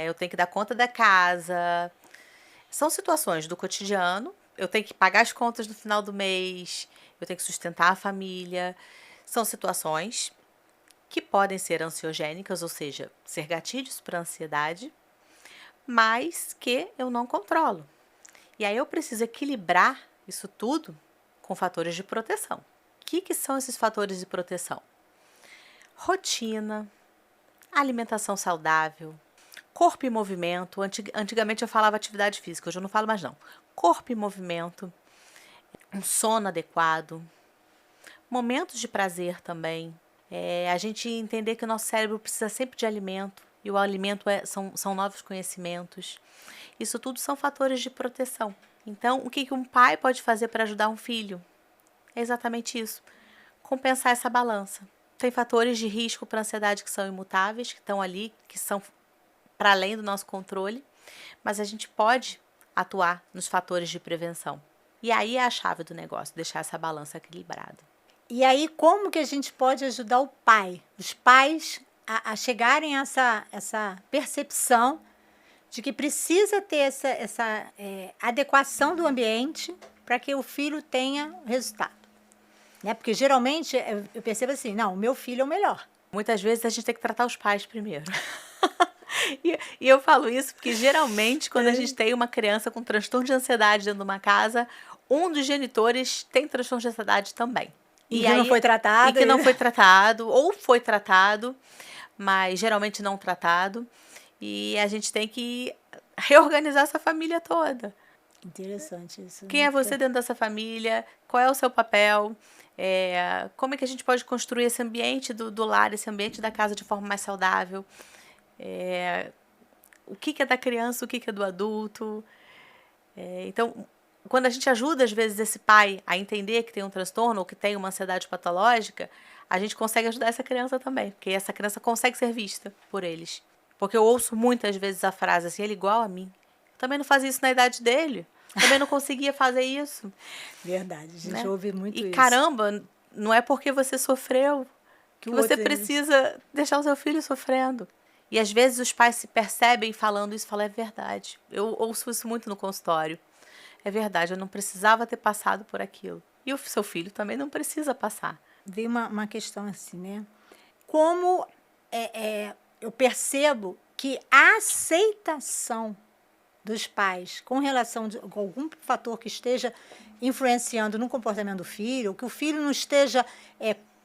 eu tenho que dar conta da casa. São situações do cotidiano, eu tenho que pagar as contas no final do mês, eu tenho que sustentar a família. São situações que podem ser ansiogênicas, ou seja, ser gatilhos para ansiedade, mas que eu não controlo. E aí eu preciso equilibrar isso tudo com fatores de proteção. O que são esses fatores de proteção? Rotina, alimentação saudável, corpo em movimento. Antigamente eu falava atividade física, hoje eu não falo mais não. Corpo em movimento, um sono adequado, momentos de prazer também. A gente entender que o nosso cérebro precisa sempre de alimento e o alimento são novos conhecimentos. Isso tudo são fatores de proteção. Então, o que um pai pode fazer para ajudar um filho? É exatamente isso. Compensar essa balança. Tem fatores de risco para ansiedade que são imutáveis, que estão ali, que são para além do nosso controle, mas a gente pode atuar nos fatores de prevenção. E aí é a chave do negócio, deixar essa balança equilibrada. E aí, como que a gente pode ajudar o pai, os pais, a chegarem a essa percepção de que precisa ter essa adequação do ambiente para que o filho tenha resultado? Né? Porque geralmente eu percebo assim, não, o meu filho é o melhor. Muitas vezes a gente tem que tratar os pais primeiro. E eu falo isso porque geralmente quando a gente tem uma criança com transtorno de ansiedade dentro de uma casa, um dos genitores tem transtorno de ansiedade também. E que não foi tratado. E que não foi tratado, ou foi tratado, mas geralmente não tratado. E a gente tem que reorganizar essa família toda. Interessante isso. Quem é você dentro dessa família? Qual é o seu papel? Como é que a gente pode construir esse ambiente do lar, esse ambiente da casa de forma mais saudável? O que é da criança, o que é do adulto? Então, quando a gente ajuda, às vezes, esse pai a entender que tem um transtorno ou que tem uma ansiedade patológica, a gente consegue ajudar essa criança também, porque essa criança consegue ser vista por eles. Porque eu ouço muitas vezes a frase assim, ele é igual a mim. Eu também não fazia isso na idade dele. Também não conseguia fazer isso. Verdade, a gente ouve muito isso. E caramba, não é porque você sofreu que você precisa deixar o seu filho sofrendo. E às vezes os pais se percebem falando isso e falam, é verdade. Eu ouço isso muito no consultório. É verdade, eu não precisava ter passado por aquilo. E o seu filho também não precisa passar. Veio uma questão assim, né? Como eu percebo que a aceitação dos pais com relação a algum fator que esteja influenciando no comportamento do filho, ou que o filho não esteja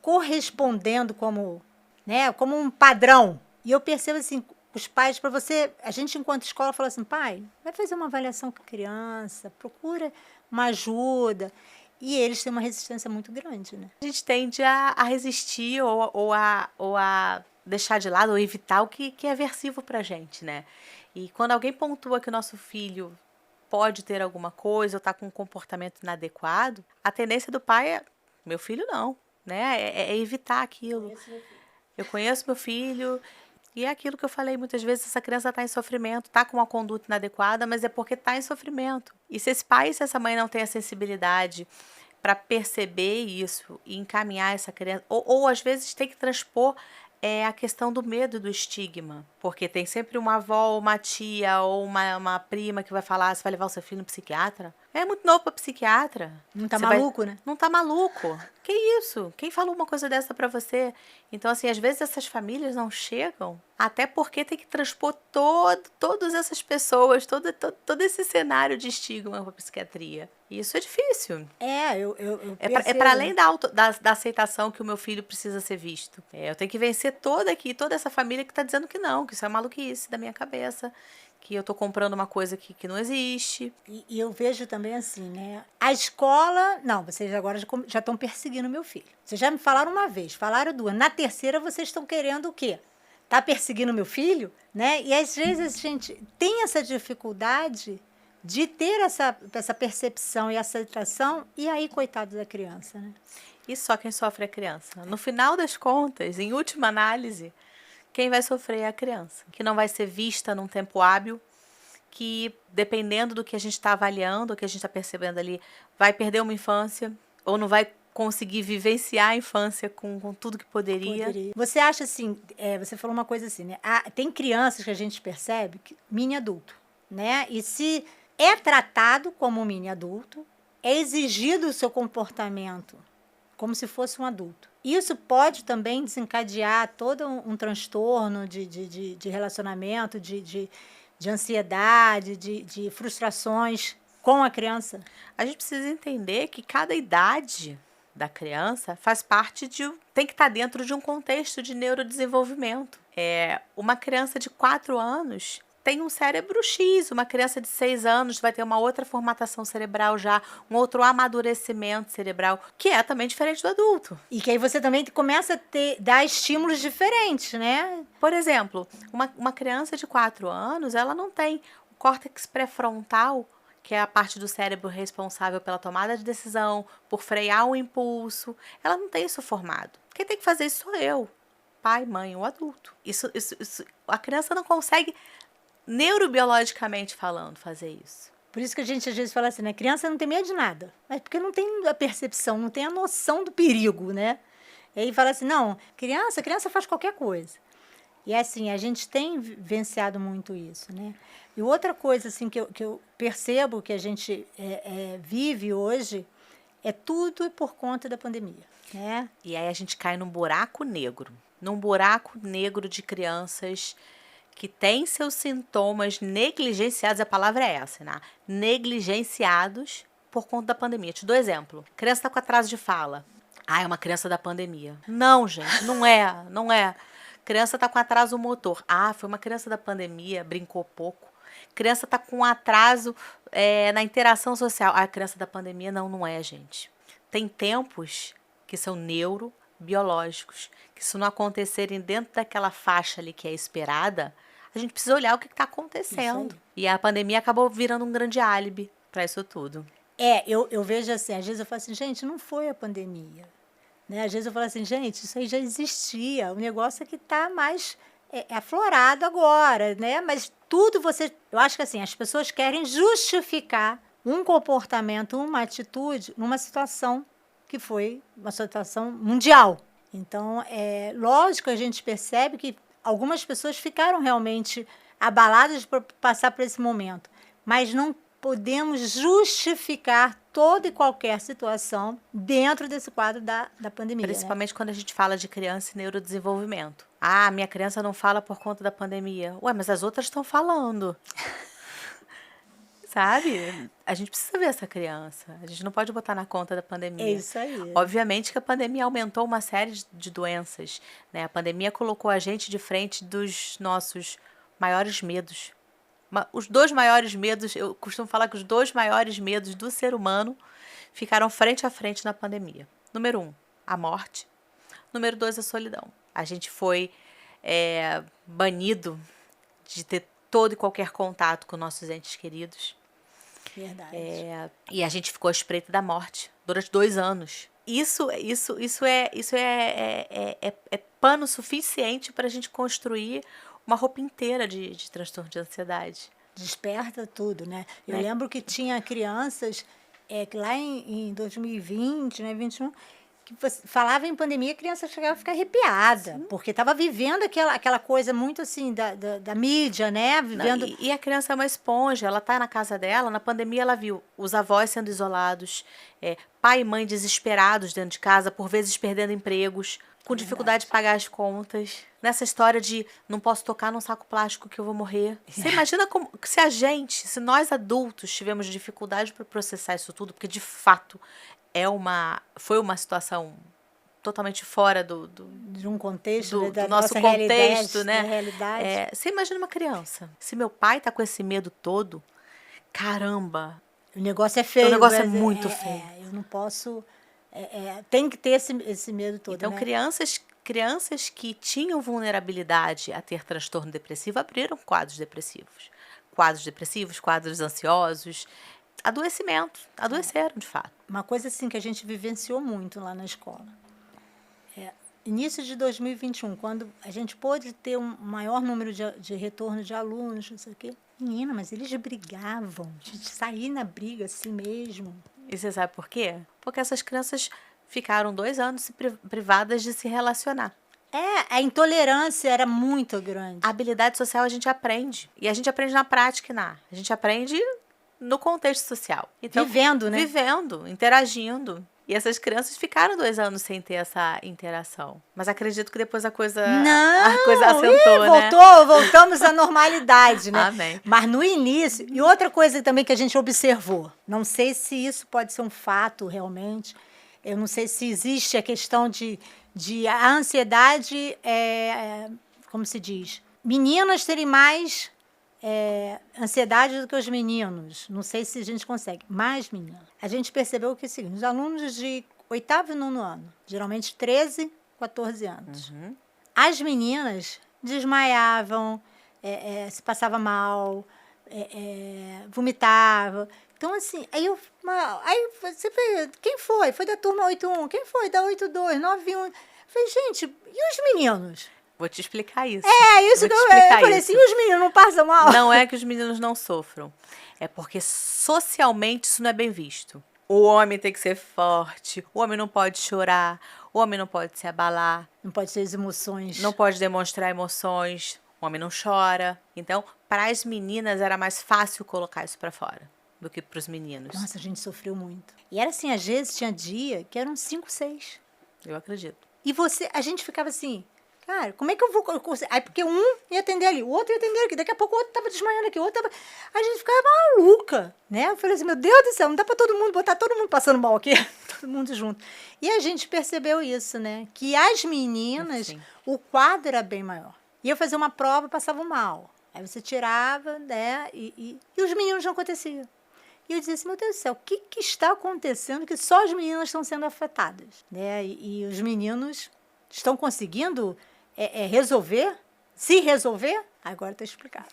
correspondendo como um padrão. E eu percebo assim, os pais, para você, a gente enquanto escola fala assim, pai, vai fazer uma avaliação com a criança, procura uma ajuda. E eles têm uma resistência muito grande, né? A gente tende a resistir ou a deixar de lado ou evitar o que é aversivo pra gente, né? E quando alguém pontua que o nosso filho pode ter alguma coisa ou tá com um comportamento inadequado, a tendência do pai é, meu filho não, né? É evitar aquilo. Eu conheço meu filho. E é aquilo que eu falei, muitas vezes essa criança está em sofrimento, está com uma conduta inadequada, mas é porque está em sofrimento. E se esse pai e se essa mãe não têm a sensibilidade para perceber isso e encaminhar essa criança, ou às vezes tem que transpor a questão do medo e do estigma, porque tem sempre uma avó, ou uma tia, ou uma prima que vai falar, você vai levar o seu filho no psiquiatra? É muito novo para psiquiatra. Não tá maluco, né? Não tá maluco. Que isso? Quem falou uma coisa dessa para você? Então, assim, às vezes essas famílias não chegam, até porque tem que transpor todas essas pessoas, todo esse cenário de estigma para a psiquiatria. E isso é difícil. Eu É para além da aceitação que o meu filho precisa ser visto. Eu tenho que vencer toda essa família que está dizendo que não, que isso é maluquice da minha cabeça, que eu tô comprando uma coisa que não existe. E eu vejo também assim, né? A escola. Não, vocês agora já estão perseguindo meu filho. Vocês já me falaram uma vez, falaram duas. Na terceira, vocês estão querendo o quê? Tá perseguindo meu filho? Né? E às vezes a gente tem essa dificuldade de ter essa percepção e aceitação, e aí, coitado da criança, né? E só quem sofre é a criança. No final das contas, em última análise, quem vai sofrer é a criança, que não vai ser vista num tempo hábil, que dependendo do que a gente está avaliando, o que a gente está percebendo ali, vai perder uma infância ou não vai conseguir vivenciar a infância com tudo que poderia. Você acha assim, você falou uma coisa assim, né? Tem crianças que a gente percebe que mini adulto, né? E se é tratado como um mini adulto, é exigido o seu comportamento como se fosse um adulto. Isso pode também desencadear todo um transtorno de relacionamento, de ansiedade, de frustrações com a criança. A gente precisa entender que cada idade da criança faz parte tem que estar dentro de um contexto de neurodesenvolvimento. Uma criança de 4 anos tem um cérebro X, uma criança de 6 anos vai ter uma outra formatação cerebral já, um outro amadurecimento cerebral, que é também diferente do adulto. E que aí você também começa a dar estímulos diferentes, né? Por exemplo, uma criança de 4 anos, ela não tem o córtex pré-frontal, que é a parte do cérebro responsável pela tomada de decisão, por frear o impulso. Ela não tem isso formado. Quem tem que fazer isso sou eu, pai, mãe ou adulto. Isso, a criança não consegue, neurobiologicamente falando, fazer isso. Por isso que a gente às vezes fala assim, né? Criança não tem medo de nada. Mas porque não tem a percepção, não tem a noção do perigo, né? E aí fala assim, não, criança faz qualquer coisa. E assim, a gente tem vivenciado muito isso, né? E outra coisa assim, que eu percebo que a gente vive hoje, tudo por conta da pandemia, né? E aí a gente cai num buraco negro de crianças que têm seus sintomas negligenciados, a palavra é essa, né? Negligenciados por conta da pandemia. Te dou exemplo. Criança está com atraso de fala. É uma criança da pandemia. Não, gente, não é. Criança está com atraso motor. Foi uma criança da pandemia, brincou pouco. Criança está com atraso na interação social. Criança da pandemia, não é, gente. Tem tempos que são neurobiológicos, que se não acontecerem dentro daquela faixa ali que é esperada, a gente precisa olhar o que está acontecendo. E a pandemia acabou virando um grande álibi para isso tudo. Eu vejo assim, às vezes eu falo assim, gente, não foi a pandemia. Né? Às vezes eu falo assim, gente, isso aí já existia. O negócio é que está mais aflorado agora, né? Mas tudo eu acho que assim, as pessoas querem justificar um comportamento, uma atitude, numa situação que foi uma situação mundial. Então, lógico, a gente percebe que algumas pessoas ficaram realmente abaladas por passar por esse momento, mas não podemos justificar toda e qualquer situação dentro desse quadro da pandemia. Principalmente, né? Quando a gente fala de criança e neurodesenvolvimento. Minha criança não fala por conta da pandemia. Mas as outras estão falando. Sabe? A gente precisa ver essa criança. A gente não pode botar na conta da pandemia. É isso aí. Obviamente que a pandemia aumentou uma série de doenças, né? A pandemia colocou a gente de frente dos nossos maiores medos. Os 2 maiores medos, eu costumo falar que os 2 maiores medos do ser humano ficaram frente a frente na pandemia. Número 1, a morte. Número 2, a solidão. A gente foi banido de ter todo e qualquer contato com nossos entes queridos. Verdade. E a gente ficou à espreita da morte durante 2 anos. Isso é pano suficiente para a gente construir uma roupa inteira de transtorno de ansiedade. Desperta tudo, né? Eu lembro que tinha crianças que lá em 2020, né, 2021, que falava em pandemia, a criança chegava a ficar arrepiada. Sim. Porque estava vivendo aquela coisa muito assim da mídia, né? Vivendo... Não, e a criança é uma esponja, ela está na casa dela, na pandemia ela viu os avós sendo isolados, pai e mãe desesperados dentro de casa, por vezes perdendo empregos, com dificuldade de pagar as contas. Nessa história de não posso tocar num saco plástico que eu vou morrer. Você imagina se nós adultos tivemos dificuldade para processar isso tudo, porque de fato foi uma situação totalmente fora De um contexto, da do nosso nossa contexto, realidade, né? da realidade. Você imagina uma criança. Se meu pai tá com esse medo todo, caramba, O negócio é o feio, negócio é muito feio. eu não posso. Tem que ter esse medo todo, Então, né? crianças que tinham vulnerabilidade a ter transtorno depressivo abriram quadros depressivos. Quadros depressivos, quadros ansiosos, adoeceram de fato. Uma coisa assim que a gente vivenciou muito lá na escola. Início de 2021, quando a gente pôde ter um maior número de retorno de alunos, não sei o quê. Menina, mas eles brigavam, de sair na briga assim mesmo. E você sabe por quê? Porque essas crianças ficaram 2 anos privadas de se relacionar. A intolerância era muito grande. A habilidade social a gente aprende. E a gente aprende na prática, A gente aprende no contexto social. Então, Vivendo, né? Vivendo, interagindo. E essas crianças ficaram 2 anos sem ter essa interação. Mas acredito que depois a coisa assentou, né? Voltamos à normalidade, né? Amém. Mas no início, e outra coisa também que a gente observou, não sei se isso pode ser um fato realmente, eu não sei se existe a questão de a ansiedade, como se diz, meninas terem mais ansiedade do que os meninos. Não sei se a gente consegue. Mais meninas. A gente percebeu que é o seguinte, os alunos de 8º e 9º ano, geralmente 13, 14 anos, as meninas desmaiavam, se passava mal, vomitava. Então, assim, aí você vê, quem foi? Foi da turma 81, quem foi da 82, 91? Eu falei, gente, e os meninos? Vou te explicar isso. Isso que eu falei assim, os meninos não passam mal? Não é que os meninos não sofram. É porque socialmente isso não é bem visto. O homem tem que ser forte, o homem não pode chorar, o homem não pode se abalar. Não pode ter as emoções. Não pode demonstrar emoções, o homem não chora. Então, para as meninas era mais fácil colocar isso para fora do que para os meninos. Nossa, a gente sofreu muito. E era assim, às vezes tinha dia que eram 5, 6. Eu acredito. E a gente ficava assim, cara, como é que eu vou... Aí porque um ia atender ali, o outro ia atender aqui, daqui a pouco o outro tava desmaiando aqui, o outro tava... A gente ficava maluca, né? Eu falei assim, meu Deus do céu, não dá pra botar todo mundo passando mal aqui, todo mundo junto. E a gente percebeu isso, né? Que as meninas, o quadro era bem maior. Ia fazer uma prova, passavam mal. Aí você tirava, né? E os meninos não aconteciam. E eu dizia assim, meu Deus do céu, o que está acontecendo que só as meninas estão sendo afetadas? Né? E os meninos estão conseguindo resolver? Se resolver? Agora está explicado.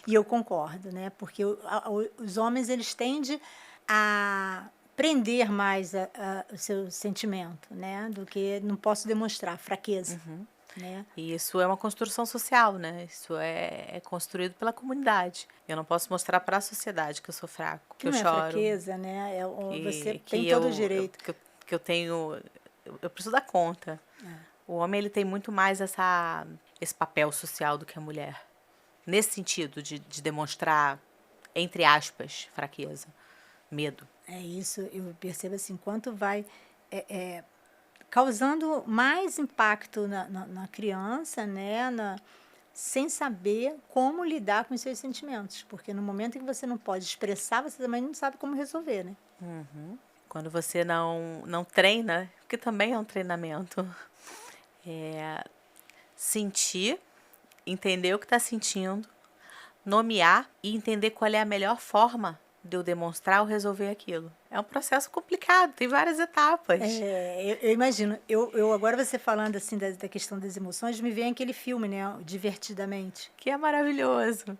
E eu concordo, né? Porque os homens, eles tendem a prender mais o seu sentimento, né? Do que não posso demonstrar fraqueza. Né? E isso é uma construção social, né? Isso é construído pela comunidade. Eu não posso mostrar para a sociedade que eu sou fraco, que eu não choro. É fraqueza, né? Você que tem todo o direito. Que eu tenho... Eu preciso dar conta. O homem, ele tem muito mais esse papel social do que a mulher. Nesse sentido, de demonstrar, entre aspas, fraqueza, medo. É isso, eu percebo assim, quanto vai... causando mais impacto na criança, né? Sem saber como lidar com os seus sentimentos. Porque no momento em que você não pode expressar, você também não sabe como resolver, né? Quando você não treina, porque também é um treinamento, sentir, entender o que está sentindo, nomear e entender qual é a melhor forma de eu demonstrar ou resolver aquilo. É um processo complicado, tem várias etapas. Eu imagino. Eu agora você falando assim da questão das emoções, me vem aquele filme, né? Divertidamente. Que é maravilhoso.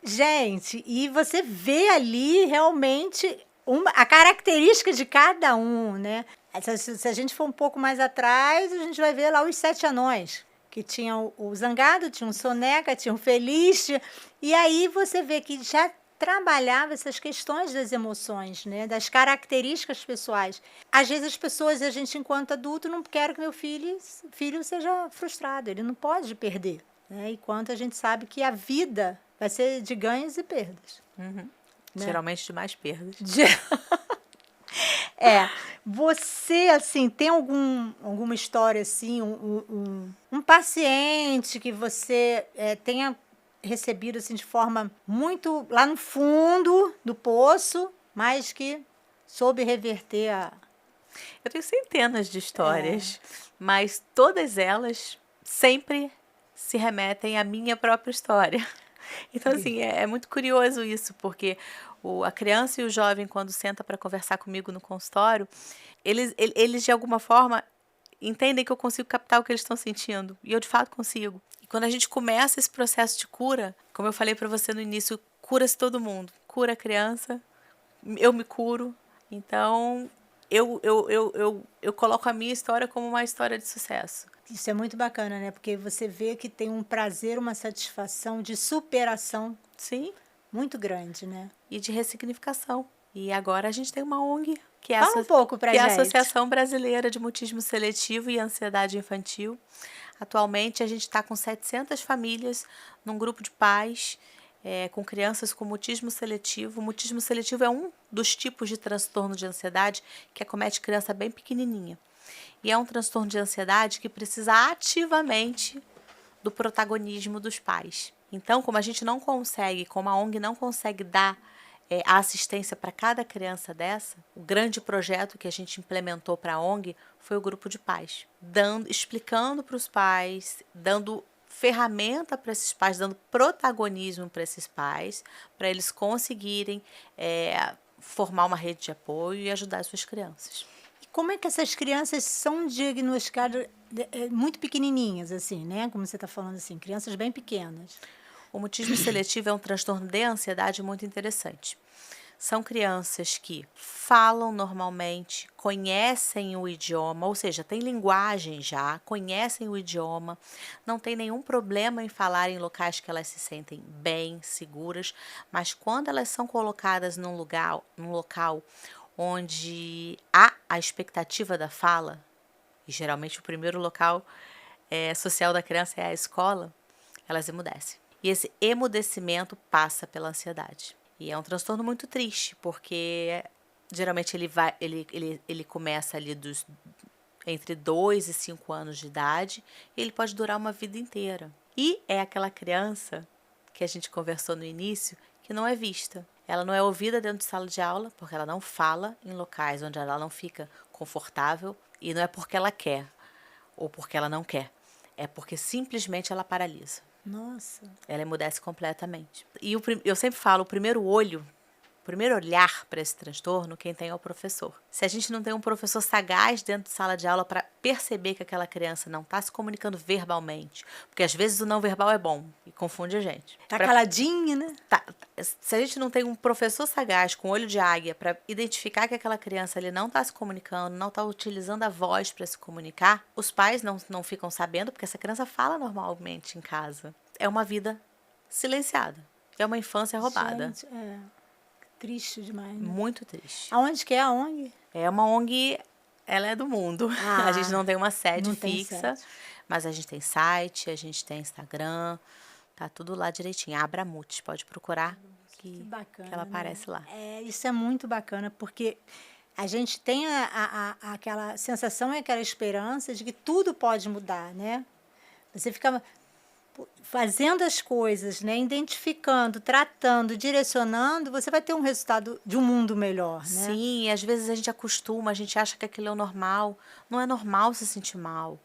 Gente, e você vê ali realmente a característica de cada um, né? Se a gente for um pouco mais atrás, a gente vai ver lá os 7 anões, que tinham o Zangado, tinha o Soneca, tinha o Feliz, e aí você vê que já trabalhava essas questões das emoções, né? Das características pessoais. Às vezes as pessoas, a gente enquanto adulto, não quer que meu filho seja frustrado, ele não pode perder, né? Enquanto a gente sabe que a vida vai ser de ganhos e perdas. Né? Geralmente de mais perdas. Você, assim, tem alguma história, assim, um paciente que você tenha recebido, assim, de forma muito lá no fundo do poço, mas que soube reverter Eu tenho centenas de histórias, mas todas elas sempre se remetem à minha própria história. Então, assim, é muito curioso isso, porque a criança e o jovem, quando senta para conversar comigo no consultório, eles de alguma forma entendem que eu consigo captar o que eles estão sentindo. E eu, de fato, consigo. E quando a gente começa esse processo de cura, como eu falei para você no início, cura-se todo mundo. Cura a criança, eu me curo. Então, eu coloco a minha história como uma história de sucesso. Isso é muito bacana, né? Porque você vê que tem um prazer, uma satisfação de superação Sim, muito grande, né? e de ressignificação. E agora a gente tem uma ONG, que é Fala um pouco pra que é a gente. Associação Brasileira de Mutismo Seletivo e Ansiedade Infantil. Atualmente a gente está com 700 famílias num grupo de pais com crianças com mutismo seletivo. O mutismo seletivo é um dos tipos de transtorno de ansiedade que acomete criança bem pequenininha. E é um transtorno de ansiedade que precisa ativamente do protagonismo dos pais. Então, como a gente não consegue, como a ONG não consegue dar a assistência para cada criança dessa, o grande projeto que a gente implementou para a ONG foi o grupo de pais, explicando para os pais, dando ferramenta para esses pais, dando protagonismo para esses pais, para eles conseguirem formar uma rede de apoio e ajudar as suas crianças. E como é que essas crianças são diagnosticadas muito pequenininhas, assim, né? Como você está falando assim, crianças bem pequenas. O mutismo seletivo é um transtorno de ansiedade muito interessante. São crianças que falam normalmente, conhecem o idioma, ou seja, têm linguagem já, conhecem o idioma, não tem nenhum problema em falar em locais que elas se sentem bem, seguras, mas quando elas são colocadas num local onde há a expectativa da fala, e geralmente o primeiro local social da criança é a escola, elas emudecem. E esse emudecimento passa pela ansiedade. E é um transtorno muito triste, porque geralmente ele começa ali entre 2 e 5 anos de idade e ele pode durar uma vida inteira. E é aquela criança que a gente conversou no início que não é vista. Ela não é ouvida dentro de sala de aula, porque ela não fala em locais onde ela não fica confortável, e não é porque ela quer ou porque ela não quer. É porque simplesmente ela paralisa. Nossa. Ela emudece completamente. E eu sempre falo, o primeiro olhar para esse transtorno, quem tem é o professor. Se a gente não tem um professor sagaz dentro de sala de aula para perceber que aquela criança não está se comunicando verbalmente, porque às vezes o não verbal é bom e confunde a gente. Tá caladinha, né? Se a gente não tem um professor sagaz com olho de águia para identificar que aquela criança ali não está se comunicando, não está utilizando a voz para se comunicar, os pais não ficam sabendo, porque essa criança fala normalmente em casa. É uma vida silenciada. É uma infância roubada. Gente, triste demais, né? Muito triste. Aonde que é a ONG? É uma ONG, ela é do mundo. A gente não tem uma sede fixa, mas a gente tem site, a gente tem Instagram, tá tudo lá direitinho. Abramutes, pode procurar que bacana, ela aparece lá. Isso é muito bacana, porque a gente tem aquela sensação e aquela esperança de que tudo pode mudar, né? Você fica fazendo as coisas, né? Identificando, tratando, direcionando, você vai ter um resultado de um mundo melhor, né? Sim, às vezes a gente acostuma, a gente acha que aquilo é o normal. Não é normal se sentir mal.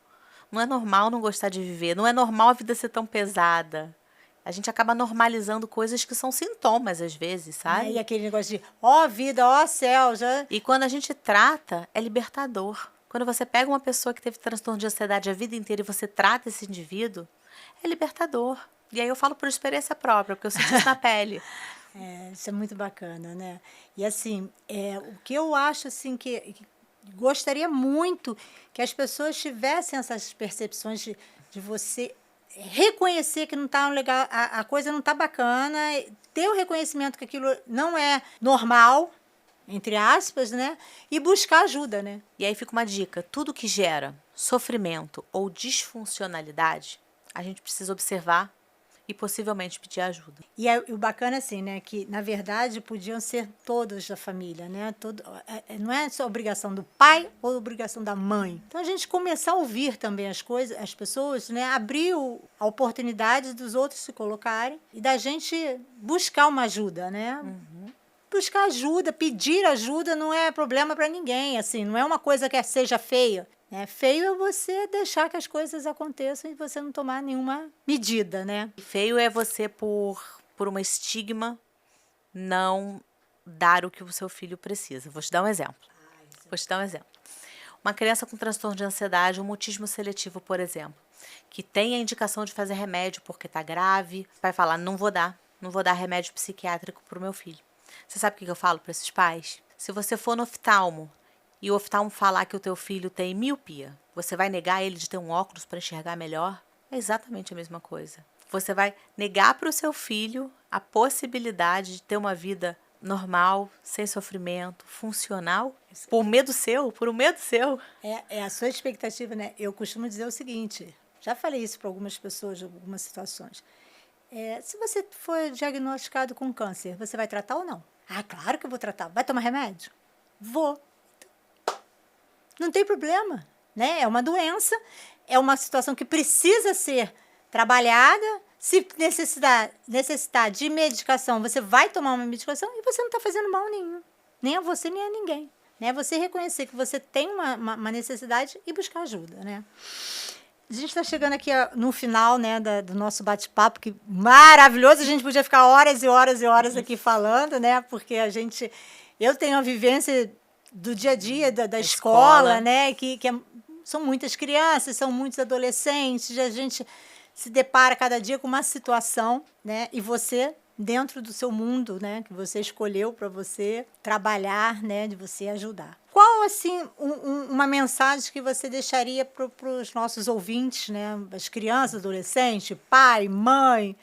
Não é normal não gostar de viver. Não é normal a vida ser tão pesada. A gente acaba normalizando coisas que são sintomas, às vezes, sabe? E aquele negócio de, ó vida, ó céu, já... E quando a gente trata, é libertador. Quando você pega uma pessoa que teve transtorno de ansiedade a vida inteira e você trata esse indivíduo, é libertador. E aí eu falo por experiência própria, porque eu senti isso na pele. Isso é muito bacana, né? E assim, o que eu acho assim que gostaria muito que as pessoas tivessem essas percepções de você reconhecer que não está legal, a coisa não está bacana, ter o reconhecimento que aquilo não é normal, entre aspas, né? E buscar ajuda, né? E aí fica uma dica: tudo que gera sofrimento ou disfuncionalidade, a gente precisa observar e possivelmente pedir ajuda. E o bacana assim, né, que na verdade podiam ser todos da família, né? Não é só obrigação do pai ou obrigação da mãe. Então a gente começar a ouvir também as coisas, as pessoas, né? Abrir a oportunidade dos outros se colocarem e da gente buscar uma ajuda, né? buscar ajuda, pedir ajuda não é problema para ninguém, assim, não é uma coisa que seja feia. Né? Feio é você deixar que as coisas aconteçam e você não tomar nenhuma medida, né? E feio é você, por uma estigma, não dar o que o seu filho precisa. Vou te dar um exemplo. Uma criança com transtorno de ansiedade, um mutismo seletivo, por exemplo, que tem a indicação de fazer remédio porque está grave, vai falar, não vou dar remédio psiquiátrico para o meu filho. Você sabe o que eu falo para esses pais? Se você for no oftalmo e o oftalmo falar que o teu filho tem miopia, você vai negar ele de ter um óculos para enxergar melhor? É exatamente a mesma coisa. Você vai negar para o seu filho a possibilidade de ter uma vida normal, sem sofrimento, funcional, por um medo seu. É a sua expectativa, né? Eu costumo dizer o seguinte, já falei isso para algumas pessoas em algumas situações. Se você for diagnosticado com câncer, você vai tratar ou não? Ah, claro que eu vou tratar. Vai tomar remédio? Vou. Não tem problema, né? É uma doença, é uma situação que precisa ser trabalhada. Se necessitar de medicação, você vai tomar uma medicação e você não está fazendo mal nenhum. Nem a você, nem a ninguém. Né? Você reconhecer que você tem uma necessidade e buscar ajuda, né? A gente está chegando aqui no final, né, do nosso bate-papo, que maravilhoso. A gente podia ficar horas e horas e horas aqui falando, né? Porque eu tenho a vivência do dia a dia da escola, né? São muitas crianças, são muitos adolescentes, a gente se depara cada dia com uma situação, né? E você, dentro do seu mundo, né? Que você escolheu para você trabalhar, né? De você ajudar. Qual, assim, uma mensagem que você deixaria para os nossos ouvintes, né? As crianças, adolescentes, pai, mãe?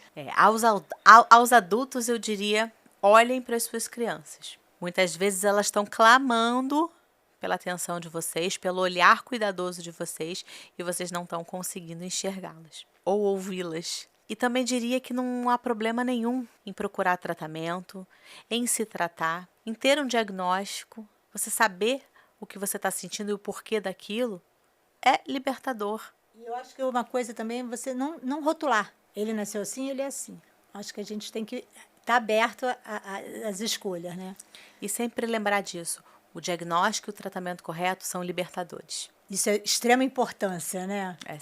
Aos adultos, eu diria, olhem para as suas crianças. Muitas vezes elas estão clamando pela atenção de vocês, pelo olhar cuidadoso de vocês, e vocês não estão conseguindo enxergá-las ou ouvi-las. E também diria que não há problema nenhum em procurar tratamento, em se tratar, em ter um diagnóstico. Você saber o que você está sentindo e o porquê daquilo é libertador. E eu acho que uma coisa também é você não rotular. Ele nasceu assim, ele é assim. Acho que a gente tem que estar aberto às escolhas, né? E sempre lembrar disso. O diagnóstico e o tratamento correto são libertadores. Isso é extrema importância, né? É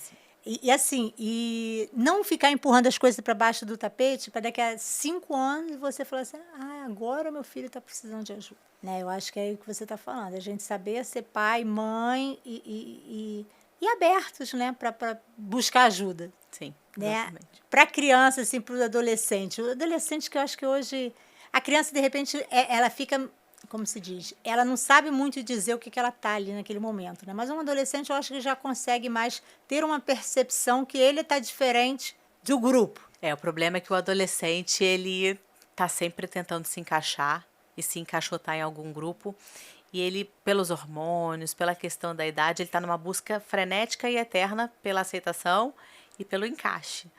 sim. E não ficar empurrando as coisas para baixo do tapete para daqui a 5 anos você falar assim, agora meu filho está precisando de ajuda. Né? Eu acho que é o que você está falando, a gente saber ser pai, mãe e abertos, né, para buscar ajuda. Sim, né? Para a criança, assim, para o adolescente. O adolescente que eu acho que hoje... A criança, de repente, ela fica... Como se diz? Ela não sabe muito dizer o que ela está ali naquele momento, né? Mas um adolescente, eu acho que já consegue mais ter uma percepção que ele está diferente do grupo. O problema é que o adolescente, ele está sempre tentando se encaixar e se encaixotar em algum grupo. E ele, pelos hormônios, pela questão da idade, ele está numa busca frenética e eterna pela aceitação e pelo encaixe.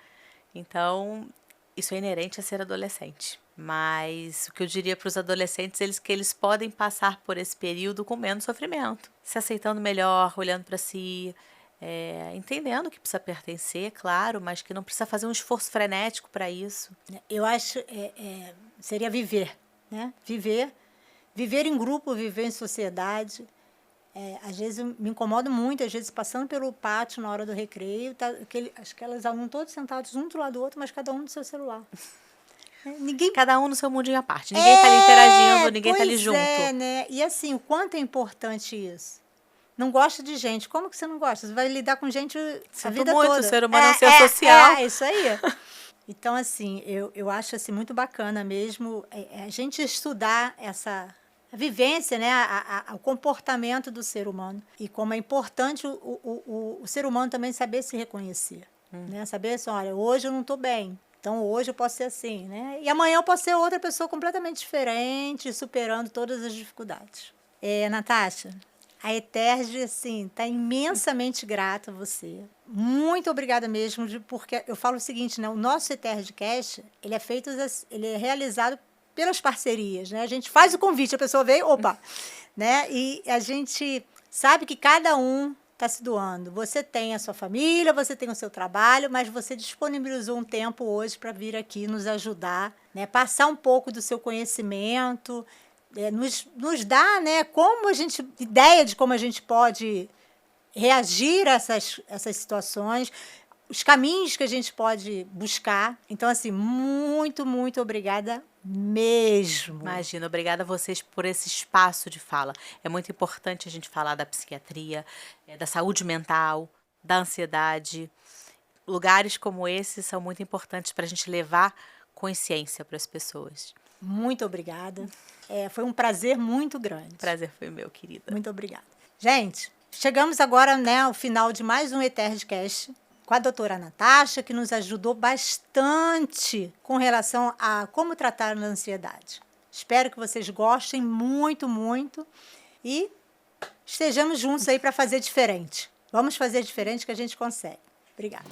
Então, isso é inerente a ser adolescente. Mas o que eu diria para os adolescentes é que eles podem passar por esse período com menos sofrimento, se aceitando melhor, olhando para si, entendendo que precisa pertencer, claro, mas que não precisa fazer um esforço frenético para isso. Eu acho seria viver, né? Viver em grupo, viver em sociedade. Às vezes eu me incomodo muito, às vezes passando pelo pátio na hora do recreio, aqueles alunos todos sentados um do lado do outro, mas cada um no seu celular. Cada um no seu mundinho à parte. Ninguém está ali interagindo, ninguém está ali junto. Né? E assim, o quanto é importante isso? Não gosta de gente. Como que você não gosta? Você vai lidar com gente a vida toda. O ser humano é um ser social. É isso aí. Então, assim, eu acho assim, muito bacana mesmo a gente estudar a vivência, né? O comportamento do ser humano. E como é importante o ser humano também saber se reconhecer. Né? Saber assim, olha, hoje eu não estou bem. Então, hoje eu posso ser assim, né? E amanhã eu posso ser outra pessoa completamente diferente, superando todas as dificuldades. Natasha, a Eterge, assim, está imensamente grata a você. Muito obrigada mesmo, porque eu falo o seguinte, né? O nosso EtergeCast, ele é realizado pelas parcerias, né? A gente faz o convite, a pessoa veio, opa! Né? E a gente sabe que cada um está se doando. Você tem a sua família, você tem o seu trabalho, mas você disponibilizou um tempo hoje para vir aqui nos ajudar, né? Passar um pouco do seu conhecimento, nos dar, né, ideia de como a gente pode reagir a essas situações, os caminhos que a gente pode buscar. Então, assim, muito, muito obrigada mesmo. Imagina, obrigada a vocês por esse espaço de fala. É muito importante a gente falar da psiquiatria, da saúde mental, da ansiedade. Lugares como esse são muito importantes para a gente levar consciência para as pessoas. Muito obrigada. Foi um prazer muito grande. O prazer foi meu, querida. Muito obrigada. Gente, chegamos agora, né, ao final de mais um Etercast com a doutora Natasha, que nos ajudou bastante com relação a como tratar a ansiedade. Espero que vocês gostem muito, muito e estejamos juntos aí para fazer diferente. Vamos fazer diferente que a gente consegue. Obrigada.